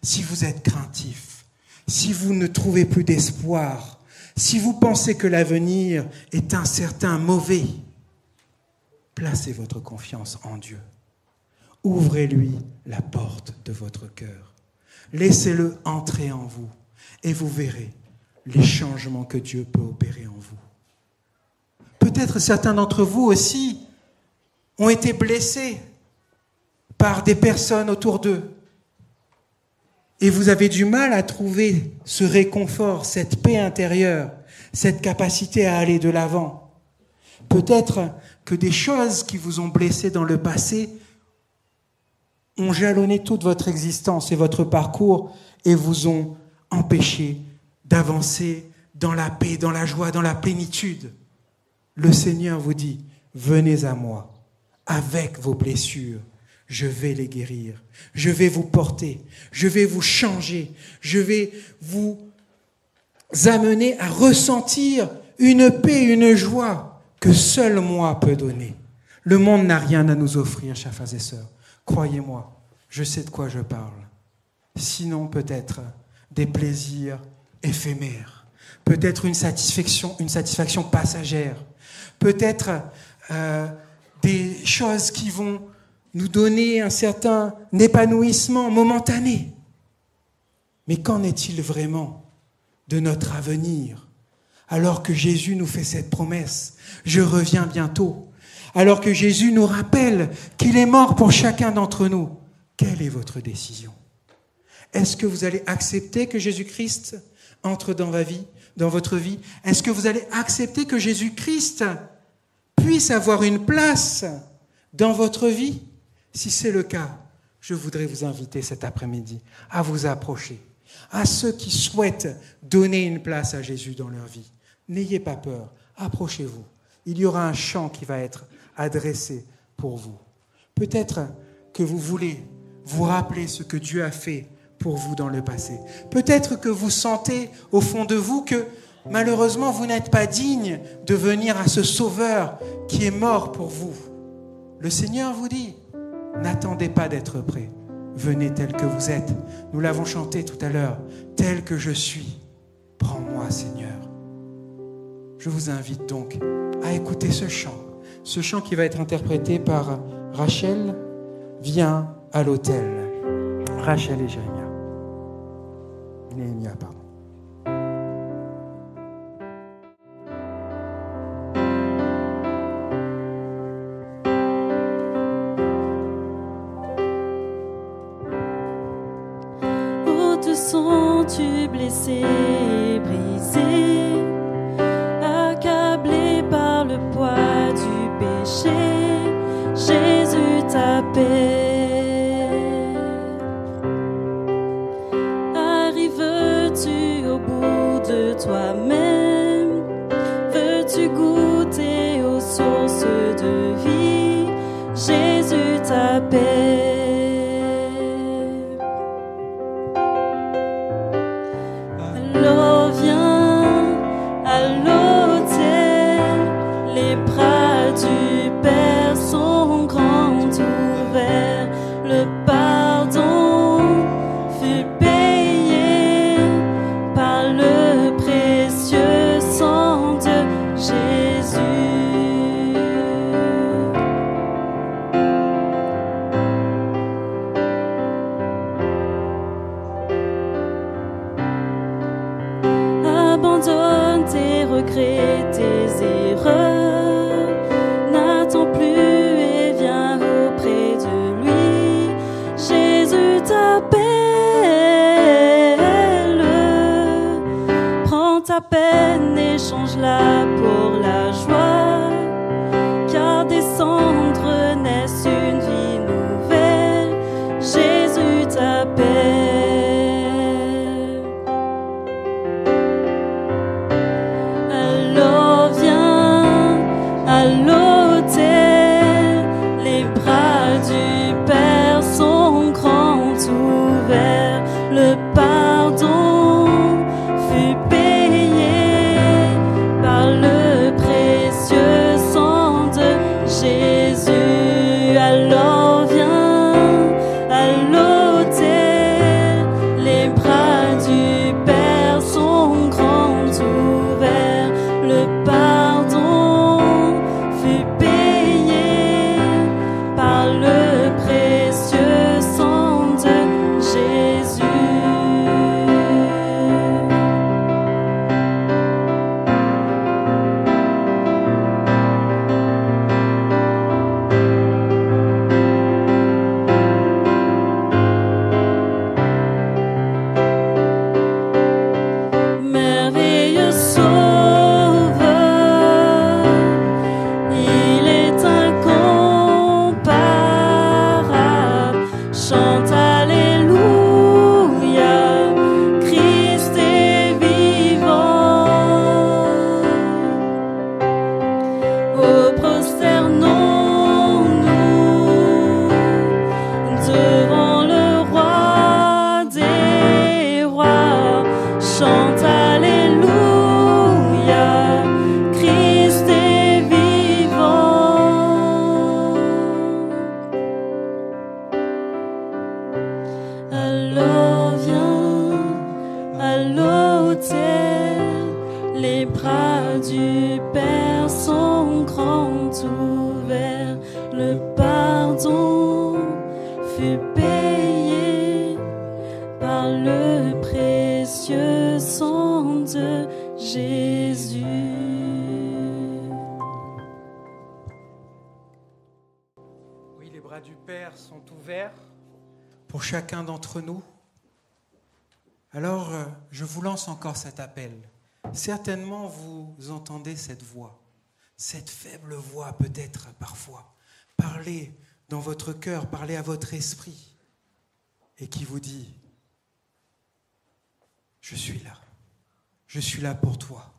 si vous êtes craintif, si vous ne trouvez plus d'espoir, si vous pensez que l'avenir est incertain, mauvais, placez votre confiance en Dieu. Ouvrez-lui la porte de votre cœur. Laissez-le entrer en vous et vous verrez les changements que Dieu peut opérer en vous. Peut-être certains d'entre vous aussi ont été blessés par des personnes autour d'eux. Et vous avez du mal à trouver ce réconfort, cette paix intérieure, cette capacité à aller de l'avant. Peut-être que des choses qui vous ont blessé dans le passé ont jalonné toute votre existence et votre parcours et vous ont empêché d'avancer dans la paix, dans la joie, dans la plénitude. Le Seigneur vous dit, venez à moi avec vos blessures. Je vais les guérir, je vais vous porter, je vais vous changer, je vais vous amener à ressentir une paix, une joie que seul moi peux donner. Le monde n'a rien à nous offrir, chers frères et sœurs. Croyez-moi, je sais de quoi je parle. Sinon, peut-être des plaisirs éphémères, peut-être une satisfaction passagère, peut-être des choses qui vont nous donner un certain épanouissement momentané. Mais qu'en est-il vraiment de notre avenir? Alors que Jésus nous fait cette promesse, je reviens bientôt. Alors que Jésus nous rappelle qu'il est mort pour chacun d'entre nous. Quelle est votre décision? Est-ce que vous allez accepter que Jésus-Christ entre dans votre vie? Est-ce que vous allez accepter que Jésus-Christ puisse avoir une place dans votre vie? Si c'est le cas, je voudrais vous inviter cet après-midi à vous approcher. À ceux qui souhaitent donner une place à Jésus dans leur vie, n'ayez pas peur, approchez-vous. Il y aura un chant qui va être adressé pour vous. Peut-être que vous voulez vous rappeler ce que Dieu a fait pour vous dans le passé. Peut-être que vous sentez au fond de vous que malheureusement vous n'êtes pas digne de venir à ce Sauveur qui est mort pour vous. Le Seigneur vous dit, n'attendez pas d'être prêt. Venez tel que vous êtes. Nous l'avons chanté tout à l'heure. Tel que je suis, prends-moi Seigneur. Je vous invite donc à écouter ce chant qui va être interprété par Rachel. Viens à l'autel. Rachel et Néhémia, pardon. Où te sens-tu blessé et brisé, accablé par le poids du péché? Jésus t'appelle. Arrives-tu au bout de toi-même? Veux-tu goûter aux sources de vie? Jésus t'appelle. Alors viens à l'autel, les bras du Père sont grands ouverts, le pardon fut payé par le précieux sang de Jésus. Abandonne tes regrets, tes erreurs, n'attends plus et viens auprès de lui. Jésus t'appelle, prends ta peine et change-la pour la joie, car des cendres naissent une vie nouvelle. Jésus t'appelle. Alors viens à l'autel, les bras du Père sont grands ouverts, le pardon fut payé par le précieux sang de Jésus. Alors viens à l'autel, les bras du Père sont grands ouverts, le pardon fut payé par le précieux sang de Jésus. Merveilleux Sauveur, il est incomparable. Chante Alléluia, Christ est vivant. Oh, prosternons-nous devant le roi des rois. Chante Alléluia, Christ est vivant. Alors viens à l'autel, les bras du Père sont grands ouverts, le pardon fut payé par le précieux sang de Jésus. Oui, les bras du Père sont ouverts pour chacun d'entre nous. Alors, je vous lance encore cet appel. Certainement, vous entendez cette voix, cette faible voix peut-être parfois, parler dans votre cœur, parler à votre esprit, et qui vous dit, je suis là pour toi,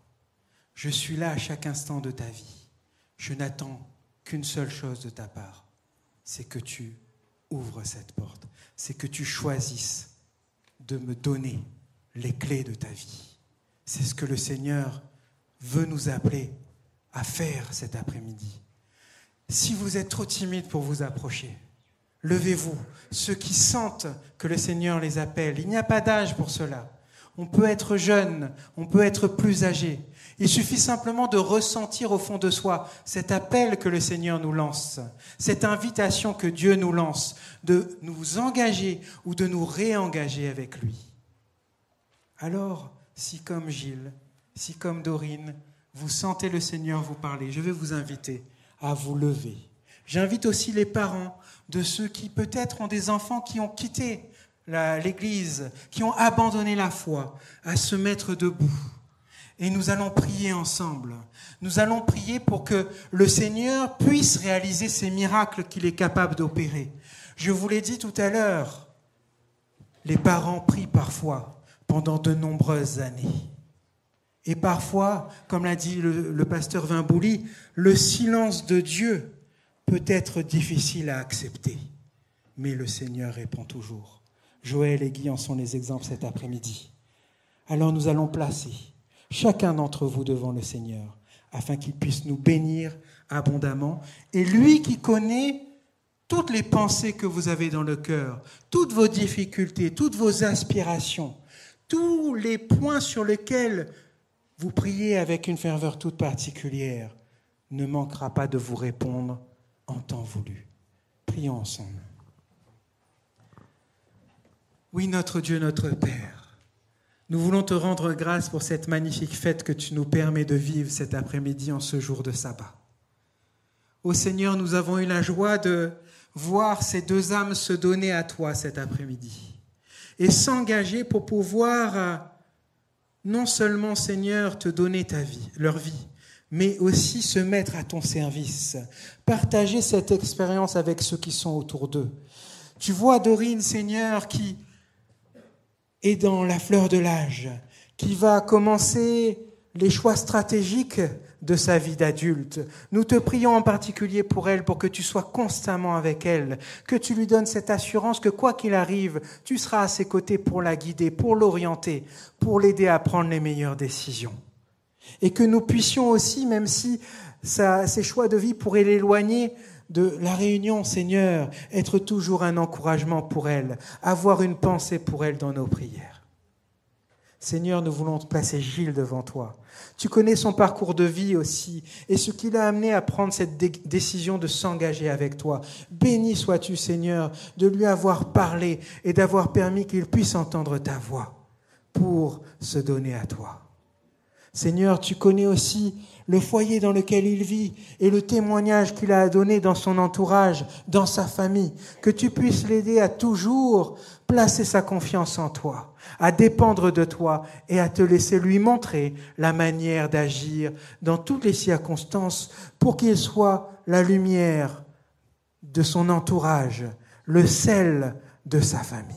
je suis là à chaque instant de ta vie, je n'attends qu'une seule chose de ta part, c'est que tu ouvres cette porte, c'est que tu choisisses de me donner les clés de ta vie. C'est ce que le Seigneur veut nous appeler à faire cet après-midi. Si vous êtes trop timide pour vous approcher, levez-vous. Ceux qui sentent que le Seigneur les appelle, il n'y a pas d'âge pour cela. On peut être jeune, on peut être plus âgé. Il suffit simplement de ressentir au fond de soi cet appel que le Seigneur nous lance, cette invitation que Dieu nous lance, de nous engager ou de nous réengager avec lui. Alors, si comme Gilles, si comme Dorine, vous sentez le Seigneur vous parler, je vais vous inviter à vous lever. J'invite aussi les parents de ceux qui peut-être ont des enfants qui ont quitté l'Église, qui ont abandonné la foi, à se mettre debout. Et nous allons prier ensemble. Nous allons prier pour que le Seigneur puisse réaliser ces miracles qu'il est capable d'opérer. Je vous l'ai dit tout à l'heure, les parents prient parfois pendant de nombreuses années. Et parfois, comme l'a dit le pasteur Vimbouli, le silence de Dieu peut être difficile à accepter. Mais le Seigneur répond toujours. Joël et Guy en sont les exemples cet après-midi. Alors nous allons placer chacun d'entre vous devant le Seigneur, afin qu'il puisse nous bénir abondamment. Et lui qui connaît toutes les pensées que vous avez dans le cœur, toutes vos difficultés, toutes vos aspirations, tous les points sur lesquels vous priez avec une ferveur toute particulière, ne manquera pas de vous répondre en temps voulu. Prions ensemble. Oui, notre Dieu, notre Père, nous voulons te rendre grâce pour cette magnifique fête que tu nous permets de vivre cet après-midi en ce jour de sabbat. Ô Seigneur, nous avons eu la joie de voir ces deux âmes se donner à toi cet après-midi et s'engager pour pouvoir non seulement, Seigneur, te donner leur vie, mais aussi se mettre à ton service, partager cette expérience avec ceux qui sont autour d'eux. Tu vois Dorine, Seigneur, qui est dans la fleur de l'âge, qui va commencer les choix stratégiques de sa vie d'adulte. Nous te prions en particulier pour elle, pour que tu sois constamment avec elle, que tu lui donnes cette assurance que quoi qu'il arrive, tu seras à ses côtés pour la guider, pour l'orienter, pour l'aider à prendre les meilleures décisions. Et que nous puissions aussi, même si ses choix de vie pourraient l'éloigner de la réunion, Seigneur, être toujours un encouragement pour elle, avoir une pensée pour elle dans nos prières. Seigneur, nous voulons placer Gilles devant toi. Tu connais son parcours de vie aussi et ce qui l'a amené à prendre cette décision de s'engager avec toi. Béni sois-tu, Seigneur, de lui avoir parlé et d'avoir permis qu'il puisse entendre ta voix pour se donner à toi. Seigneur, tu connais aussi le foyer dans lequel il vit et le témoignage qu'il a donné dans son entourage, dans sa famille, que tu puisses l'aider à toujours placer sa confiance en toi, à dépendre de toi et à te laisser lui montrer la manière d'agir dans toutes les circonstances pour qu'il soit la lumière de son entourage, le sel de sa famille.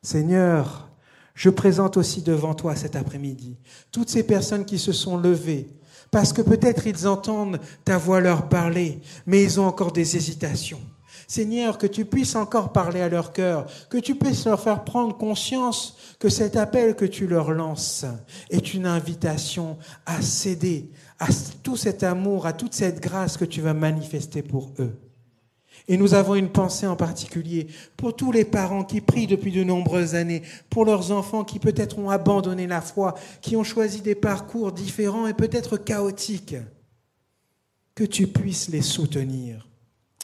Seigneur, je présente aussi devant toi cet après-midi toutes ces personnes qui se sont levées parce que peut-être ils entendent ta voix leur parler, mais ils ont encore des hésitations. Seigneur, que tu puisses encore parler à leur cœur, que tu puisses leur faire prendre conscience que cet appel que tu leur lances est une invitation à céder à tout cet amour, à toute cette grâce que tu vas manifester pour eux. Et nous avons une pensée en particulier pour tous les parents qui prient depuis de nombreuses années, pour leurs enfants qui peut-être ont abandonné la foi, qui ont choisi des parcours différents et peut-être chaotiques. Que tu puisses les soutenir,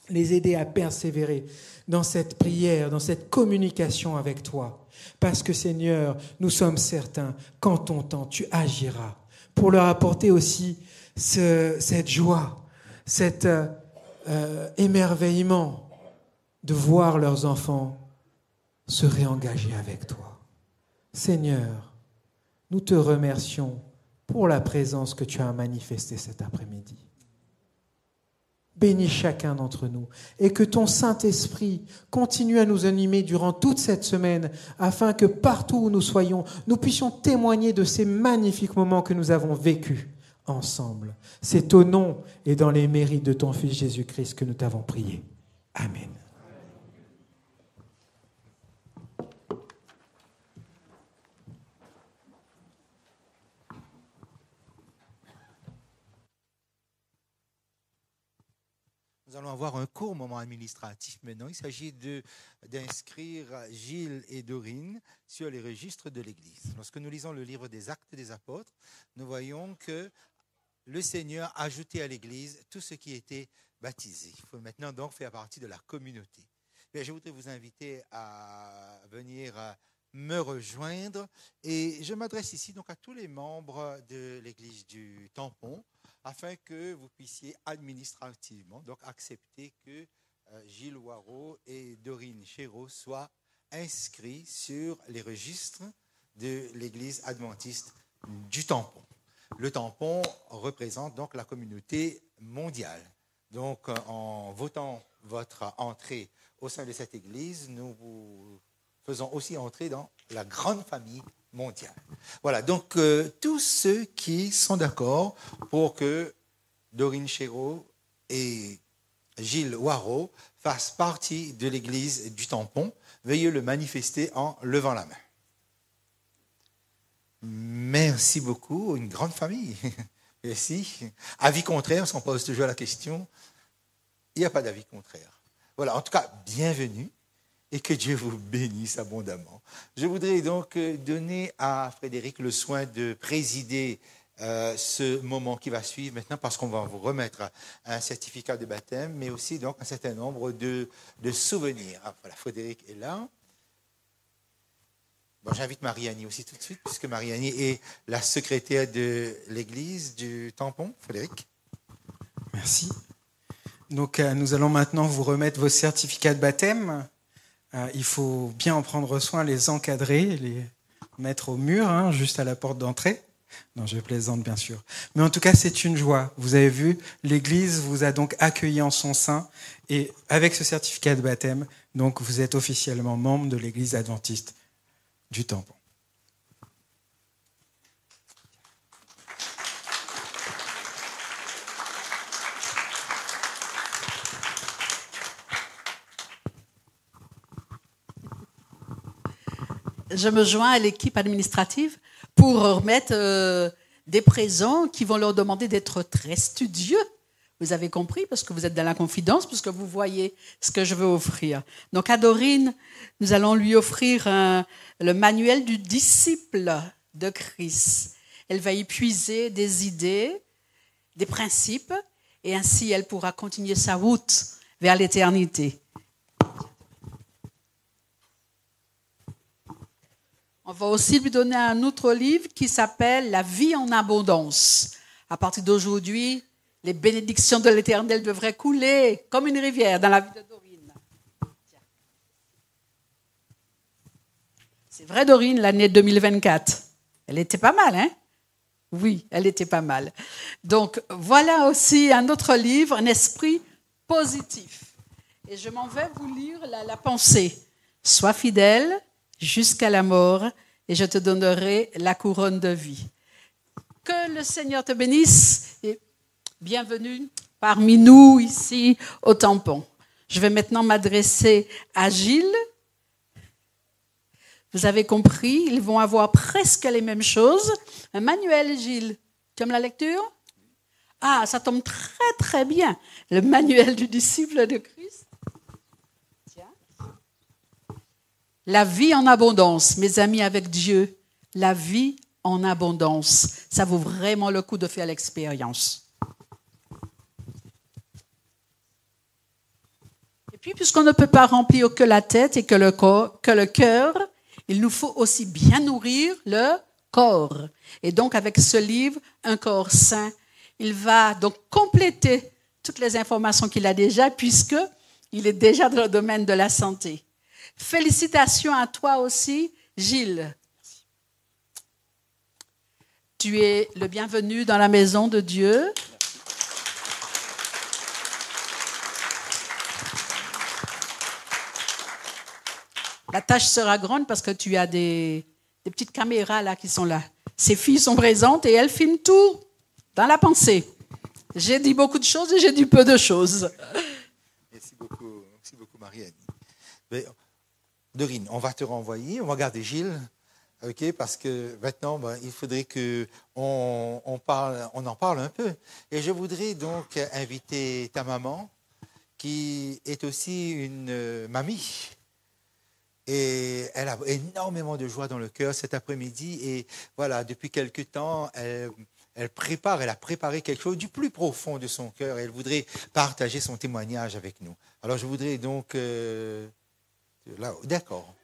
les aider à persévérer dans cette prière, dans cette communication avec toi. Parce que Seigneur, nous sommes certains qu'en ton temps, tu agiras pour leur apporter aussi cette joie, cet émerveillement de voir leurs enfants se réengager avec toi. Seigneur, nous te remercions pour la présence que tu as manifestée cet après-midi. Bénis chacun d'entre nous et que ton Saint-Esprit continue à nous animer durant toute cette semaine afin que partout où nous soyons, nous puissions témoigner de ces magnifiques moments que nous avons vécus ensemble. C'est au nom et dans les mérites de ton Fils Jésus-Christ que nous t'avons prié. Amen. Nous allons avoir un court moment administratif maintenant. Il s'agit d'inscrire Gilles et Dorine sur les registres de l'Église. Lorsque nous lisons le livre des Actes des Apôtres, nous voyons que le Seigneur a ajouté à l'Église tout ce qui était baptisé. Il faut maintenant donc faire partie de la communauté. Bien, je voudrais vous inviter à venir me rejoindre et je m'adresse ici donc à tous les membres de l'Église du Tampon afin que vous puissiez administrativement donc accepter que Gilles Waro et Dorine Chéreau soient inscrits sur les registres de l'Église adventiste du Tampon. Le Tampon représente donc la communauté mondiale. Donc en votant votre entrée au sein de cette Église, nous vous faisons aussi entrer dans la grande famille mondiale. Voilà, donc tous ceux qui sont d'accord pour que Dorine Chéreau et Gilles Waro fassent partie de l'Église du Tampon, veuillez le manifester en levant la main. Merci beaucoup, une grande famille. Merci. Avis contraire, parce qu'on pose toujours la question, il n'y a pas d'avis contraire. Voilà, en tout cas, bienvenue. Et que Dieu vous bénisse abondamment. Je voudrais donc donner à Frédéric le soin de présider ce moment qui va suivre maintenant parce qu'on va vous remettre un certificat de baptême, mais aussi donc un certain nombre de souvenirs. Ah, voilà, Frédéric est là. Bon, j'invite Marie-Annie aussi tout de suite, puisque Marie-Annie est la secrétaire de l'Église du Tampon. Frédéric. Merci. Donc, nous allons maintenant vous remettre vos certificats de baptême. Il faut bien en prendre soin, les encadrer, les mettre au mur, juste à la porte d'entrée. Non, je plaisante bien sûr. Mais en tout cas, c'est une joie. Vous avez vu, l'Église vous a donc accueilli en son sein. Et avec ce certificat de baptême, donc vous êtes officiellement membre de l'Église adventiste du Tampon. Je me joins à l'équipe administrative pour remettre des présents qui vont leur demander d'être très studieux. Vous avez compris, parce que vous êtes dans la confidence, parce que vous voyez ce que je veux offrir. Donc à Dorine, nous allons lui offrir le manuel du disciple de Christ. Elle va y puiser des idées, des principes, et ainsi elle pourra continuer sa route vers l'éternité. On va aussi lui donner un autre livre qui s'appelle « La vie en abondance ». À partir d'aujourd'hui, les bénédictions de l'Éternel devraient couler comme une rivière dans la vie de Dorine. C'est vrai, Dorine, l'année 2024. Elle était pas mal, hein? Oui, elle était pas mal. Donc, voilà aussi un autre livre, un esprit positif. Et je m'en vais vous lire la pensée. Sois fidèle jusqu'à la mort, et je te donnerai la couronne de vie. Que le Seigneur te bénisse, et bienvenue parmi nous ici au Tampon. Je vais maintenant m'adresser à Gilles. Vous avez compris, ils vont avoir presque les mêmes choses. Un manuel, Gilles. Tu aimes la lecture? Ah, ça tombe très très bien. Le manuel du disciple de Christ. La vie en abondance, mes amis, avec Dieu, la vie en abondance. Ça vaut vraiment le coup de faire l'expérience. Et puis, puisqu'on ne peut pas remplir que la tête et que le cœur, il nous faut aussi bien nourrir le corps. Et donc, avec ce livre, Un corps sain, il va donc compléter toutes les informations qu'il a déjà, puisqu'il est déjà dans le domaine de la santé. Félicitations à toi aussi, Gilles. Tu es le bienvenu dans la maison de Dieu. La tâche sera grande parce que tu as des petites caméras là qui sont là. Ces filles sont présentes et elles filment tout dans la pensée. J'ai dit beaucoup de choses et j'ai dit peu de choses. Merci beaucoup Marianne. Mais, Dorine, on va te renvoyer, on va garder Gilles, ok, parce que maintenant, il faudrait qu'on en parle un peu. Et je voudrais donc inviter ta maman, qui est aussi une mamie. Et elle a énormément de joie dans le cœur cet après-midi. Et voilà, depuis quelque temps, elle a préparé quelque chose du plus profond de son cœur. Et elle voudrait partager son témoignage avec nous. Alors, je voudrais donc... là, d'accord.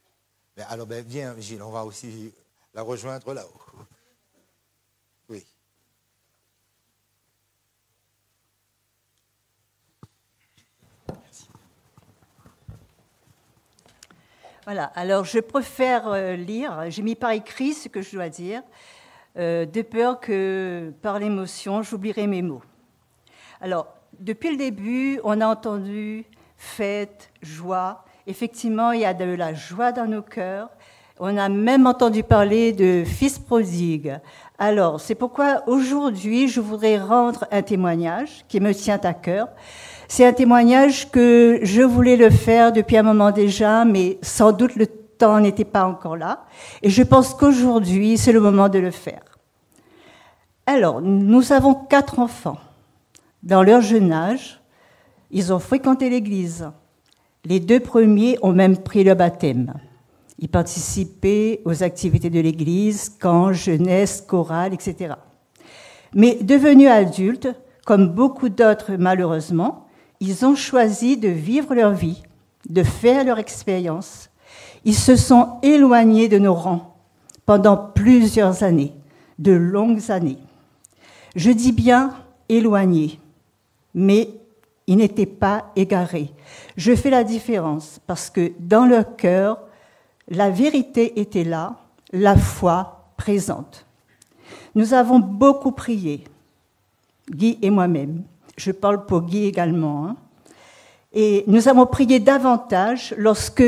Alors, viens, Gilles, on va aussi la rejoindre là-haut. Oui. Voilà, alors je préfère lire, j'ai mis par écrit ce que je dois dire, de peur que par l'émotion, j'oublierai mes mots. Alors, depuis le début, on a entendu fête, joie. Effectivement, il y a de la joie dans nos cœurs. On a même entendu parler de fils prodigue. Alors, c'est pourquoi aujourd'hui, je voudrais rendre un témoignage qui me tient à cœur. C'est un témoignage que je voulais le faire depuis un moment déjà, mais sans doute le temps n'était pas encore là. Et je pense qu'aujourd'hui, c'est le moment de le faire. Alors, nous avons 4 enfants. Dans leur jeune âge, ils ont fréquenté l'église. Les 2 premiers ont même pris le baptême. Ils participaient aux activités de l'église, camps, jeunesse, chorale, etc. Mais devenus adultes, comme beaucoup d'autres malheureusement, ils ont choisi de vivre leur vie, de faire leur expérience. Ils se sont éloignés de nos rangs pendant plusieurs années, de longues années. Je dis bien éloignés, mais ils n'étaient pas égarés. Je fais la différence parce que dans leur cœur, la vérité était là, la foi présente. Nous avons beaucoup prié, Guy et moi-même. Je parle pour Guy également. Et nous avons prié davantage lorsque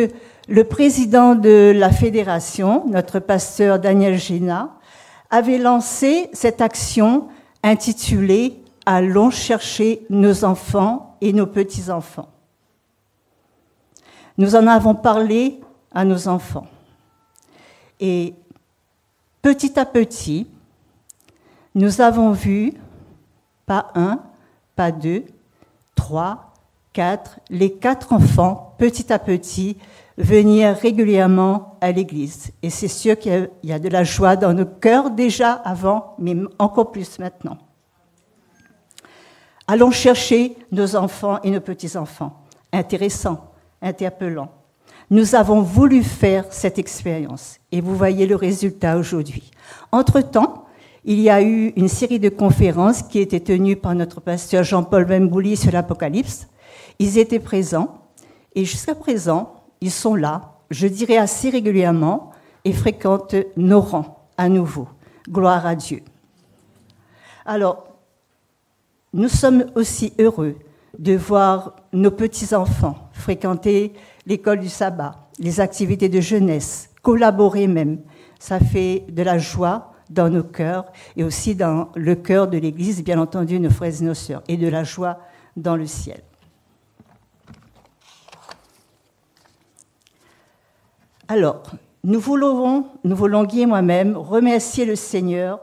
le président de la fédération, notre pasteur Daniel Géna, avait lancé cette action intitulée « Allons chercher nos enfants et nos petits-enfants ». Nous en avons parlé à nos enfants. Et petit à petit, nous avons vu, pas 1, pas 2, 3, 4, les 4 enfants, petit à petit, venir régulièrement à l'église. Et c'est sûr qu'il y a de la joie dans nos cœurs déjà avant, mais encore plus maintenant. Allons chercher nos enfants et nos petits-enfants. Intéressant, interpellant. Nous avons voulu faire cette expérience et vous voyez le résultat aujourd'hui. Entre-temps, il y a eu une série de conférences qui étaient tenues par notre pasteur Jean-Paul Bembouli sur l'Apocalypse. Ils étaient présents et jusqu'à présent, ils sont là, je dirais assez régulièrement, et fréquentent nos rangs à nouveau. Gloire à Dieu. Alors, nous sommes aussi heureux de voir nos petits-enfants fréquenter l'école du sabbat, les activités de jeunesse, collaborer même. Ça fait de la joie dans nos cœurs et aussi dans le cœur de l'Église, bien entendu, nos frères et nos sœurs, et de la joie dans le ciel. Alors, nous voulons, Guy et moi-même, remercier le Seigneur.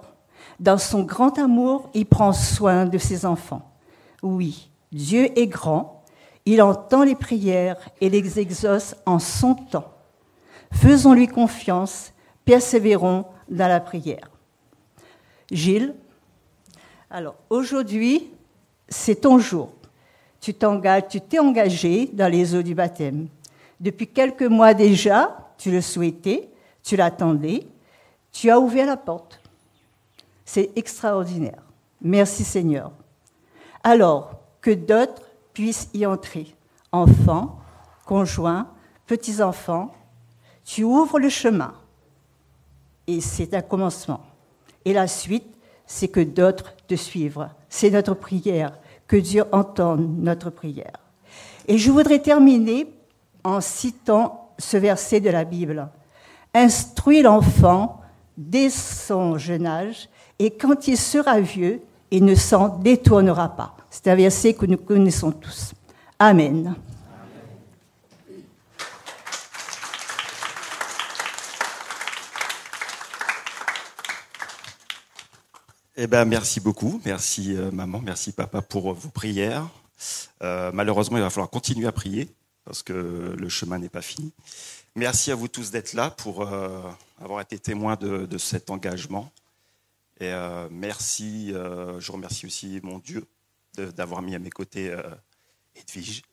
Dans son grand amour, il prend soin de ses enfants. Oui, Dieu est grand, il entend les prières et les exauce en son temps. Faisons-lui confiance, persévérons dans la prière. Gilles, alors aujourd'hui, c'est ton jour. Tu t'es engagé dans les eaux du baptême. Depuis quelques mois déjà, tu le souhaitais, tu l'attendais, tu as ouvert la porte. C'est extraordinaire. Merci Seigneur. Alors, que d'autres puissent y entrer. Enfants, conjoints, petits-enfants, tu ouvres le chemin. Et c'est un commencement. Et la suite, c'est que d'autres te suivent. C'est notre prière, que Dieu entende notre prière. Et je voudrais terminer en citant ce verset de la Bible. « Instruis l'enfant dès son jeune âge, et quand il sera vieux, il ne s'en détournera pas. » C'est un verset que nous connaissons tous. Amen. Eh ben, merci beaucoup. Merci maman, merci papa pour vos prières. Malheureusement, il va falloir continuer à prier parce que le chemin n'est pas fini. Merci à vous tous d'être là pour avoir été témoins de cet engagement. Et merci, je remercie aussi mon Dieu d'avoir mis à mes côtés Edwige.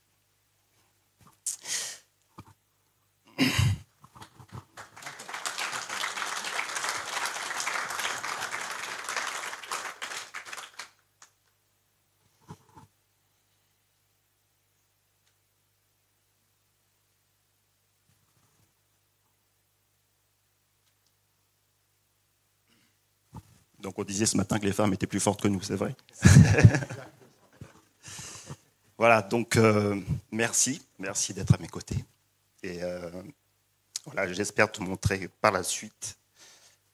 Donc on disait ce matin que les femmes étaient plus fortes que nous, c'est vrai. Voilà, donc merci d'être à mes côtés. Et voilà, j'espère te montrer par la suite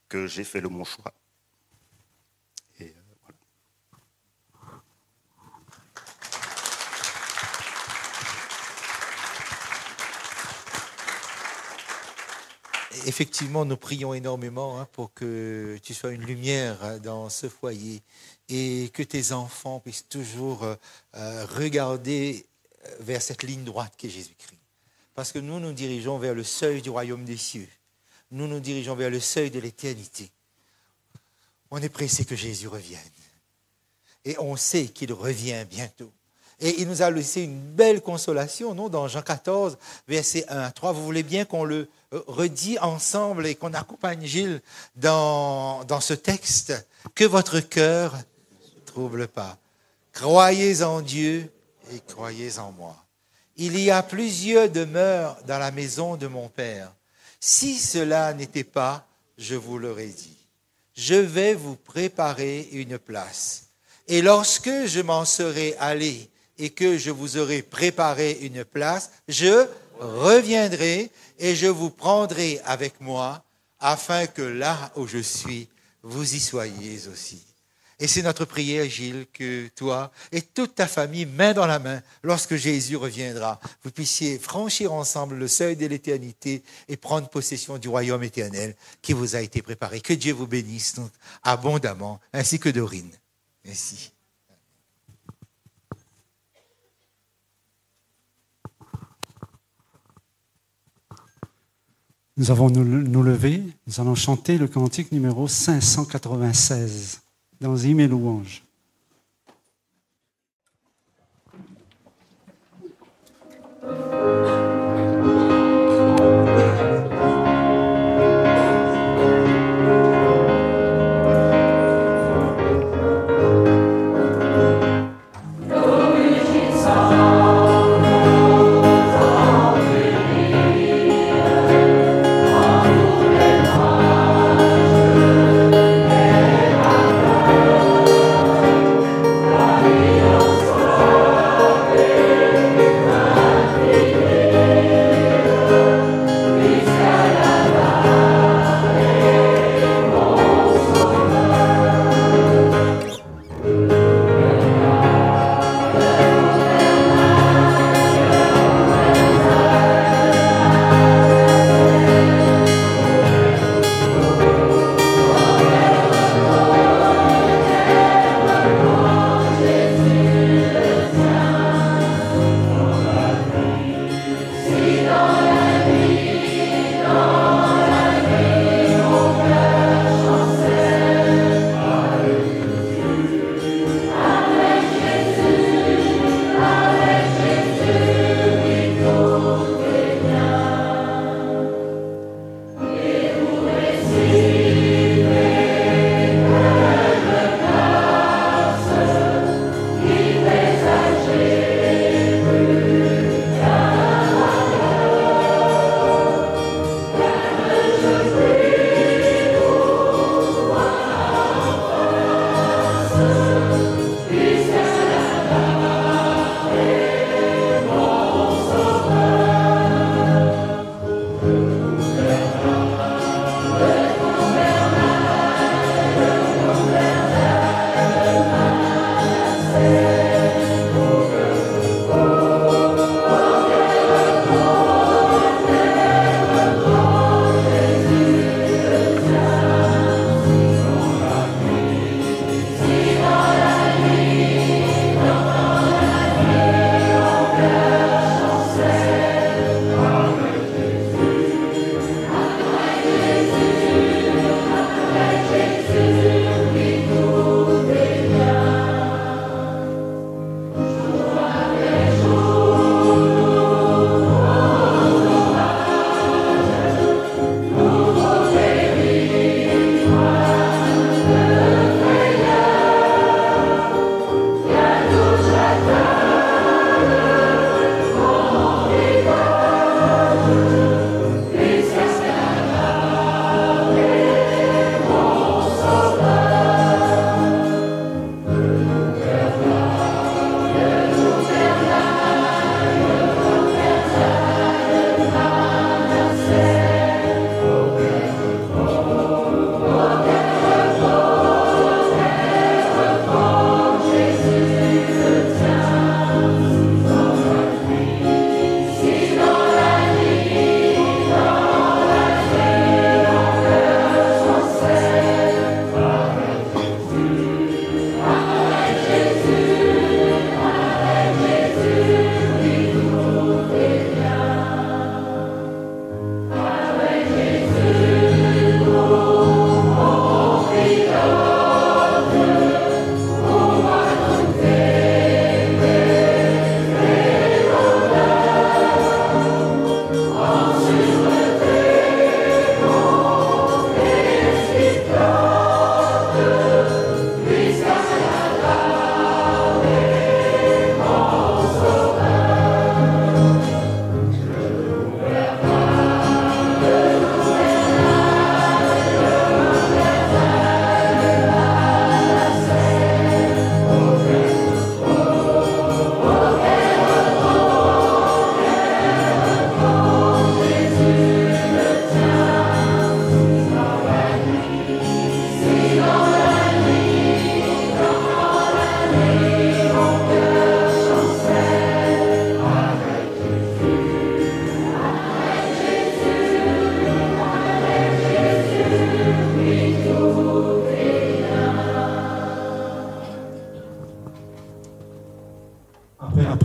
que j'ai fait le bon choix. Et voilà. Effectivement, nous prions énormément pour que tu sois une lumière dans ce foyer et que tes enfants puissent toujours regarder vers cette ligne droite qu'est Jésus-Christ. Parce que nous nous dirigeons vers le seuil du royaume des cieux. Nous nous dirigeons vers le seuil de l'éternité. On est pressé que Jésus revienne. Et on sait qu'il revient bientôt. Et il nous a laissé une belle consolation, non, dans Jean 14, versets 1 à 3. Vous voulez bien qu'on le redit ensemble et qu'on accompagne Gilles dans ce texte? Que votre cœur ne trouble pas. Croyez en Dieu et croyez en moi. Il y a plusieurs demeures dans la maison de mon Père. Si cela n'était pas, je vous l'aurais dit. Je vais vous préparer une place. Et lorsque je m'en serai allé et que je vous aurai préparé une place, je reviendrai et je vous prendrai avec moi, afin que là où je suis, vous y soyez aussi. Et c'est notre prière, Gilles, que toi et toute ta famille, main dans la main, lorsque Jésus reviendra, vous puissiez franchir ensemble le seuil de l'éternité et prendre possession du royaume éternel qui vous a été préparé. Que Dieu vous bénisse donc abondamment, ainsi que Dorine. Merci. Nous allons nous lever, nous allons chanter le cantique numéro 596 dans Hymnes et louanges. Yeah.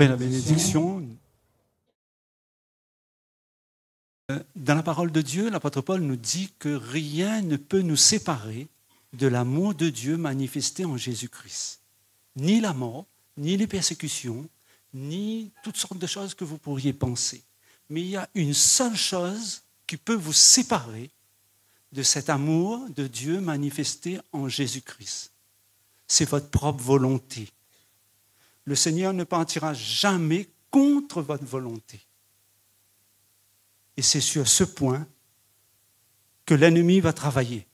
Après la bénédiction, dans la parole de Dieu, l'apôtre Paul nous dit que rien ne peut nous séparer de l'amour de Dieu manifesté en Jésus-Christ. Ni la mort, ni les persécutions, ni toutes sortes de choses que vous pourriez penser. Mais il y a une seule chose qui peut vous séparer de cet amour de Dieu manifesté en Jésus-Christ. C'est votre propre volonté. Le Seigneur ne partira jamais contre votre volonté. Et c'est sur ce point que l'ennemi va travailler.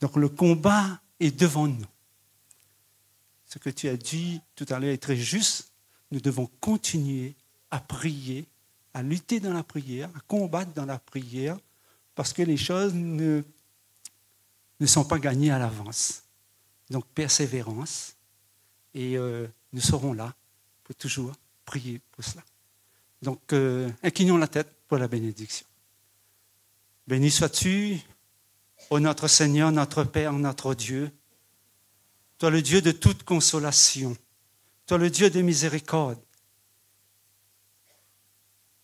Donc le combat est devant nous. Ce que tu as dit tout à l'heure est très juste. Nous devons continuer à prier, à lutter dans la prière, à combattre dans la prière, parce que les choses ne sont pas gagnées à l'avance. Donc persévérance, et nous serons là pour toujours prier pour cela. Donc inclinons la tête pour la bénédiction. Béni sois-tu, ô notre Seigneur, notre Père, notre Dieu, toi le Dieu de toute consolation, toi le Dieu de miséricorde,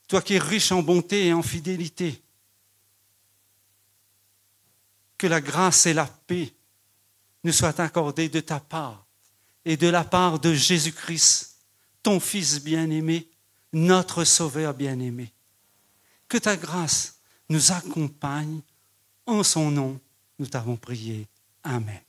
toi qui es riche en bonté et en fidélité. Que la grâce et la paix nous soient accordées de ta part et de la part de Jésus-Christ, ton Fils bien-aimé, notre Sauveur bien-aimé. Que ta grâce nous accompagne. En son nom, nous t'avons prié. Amen.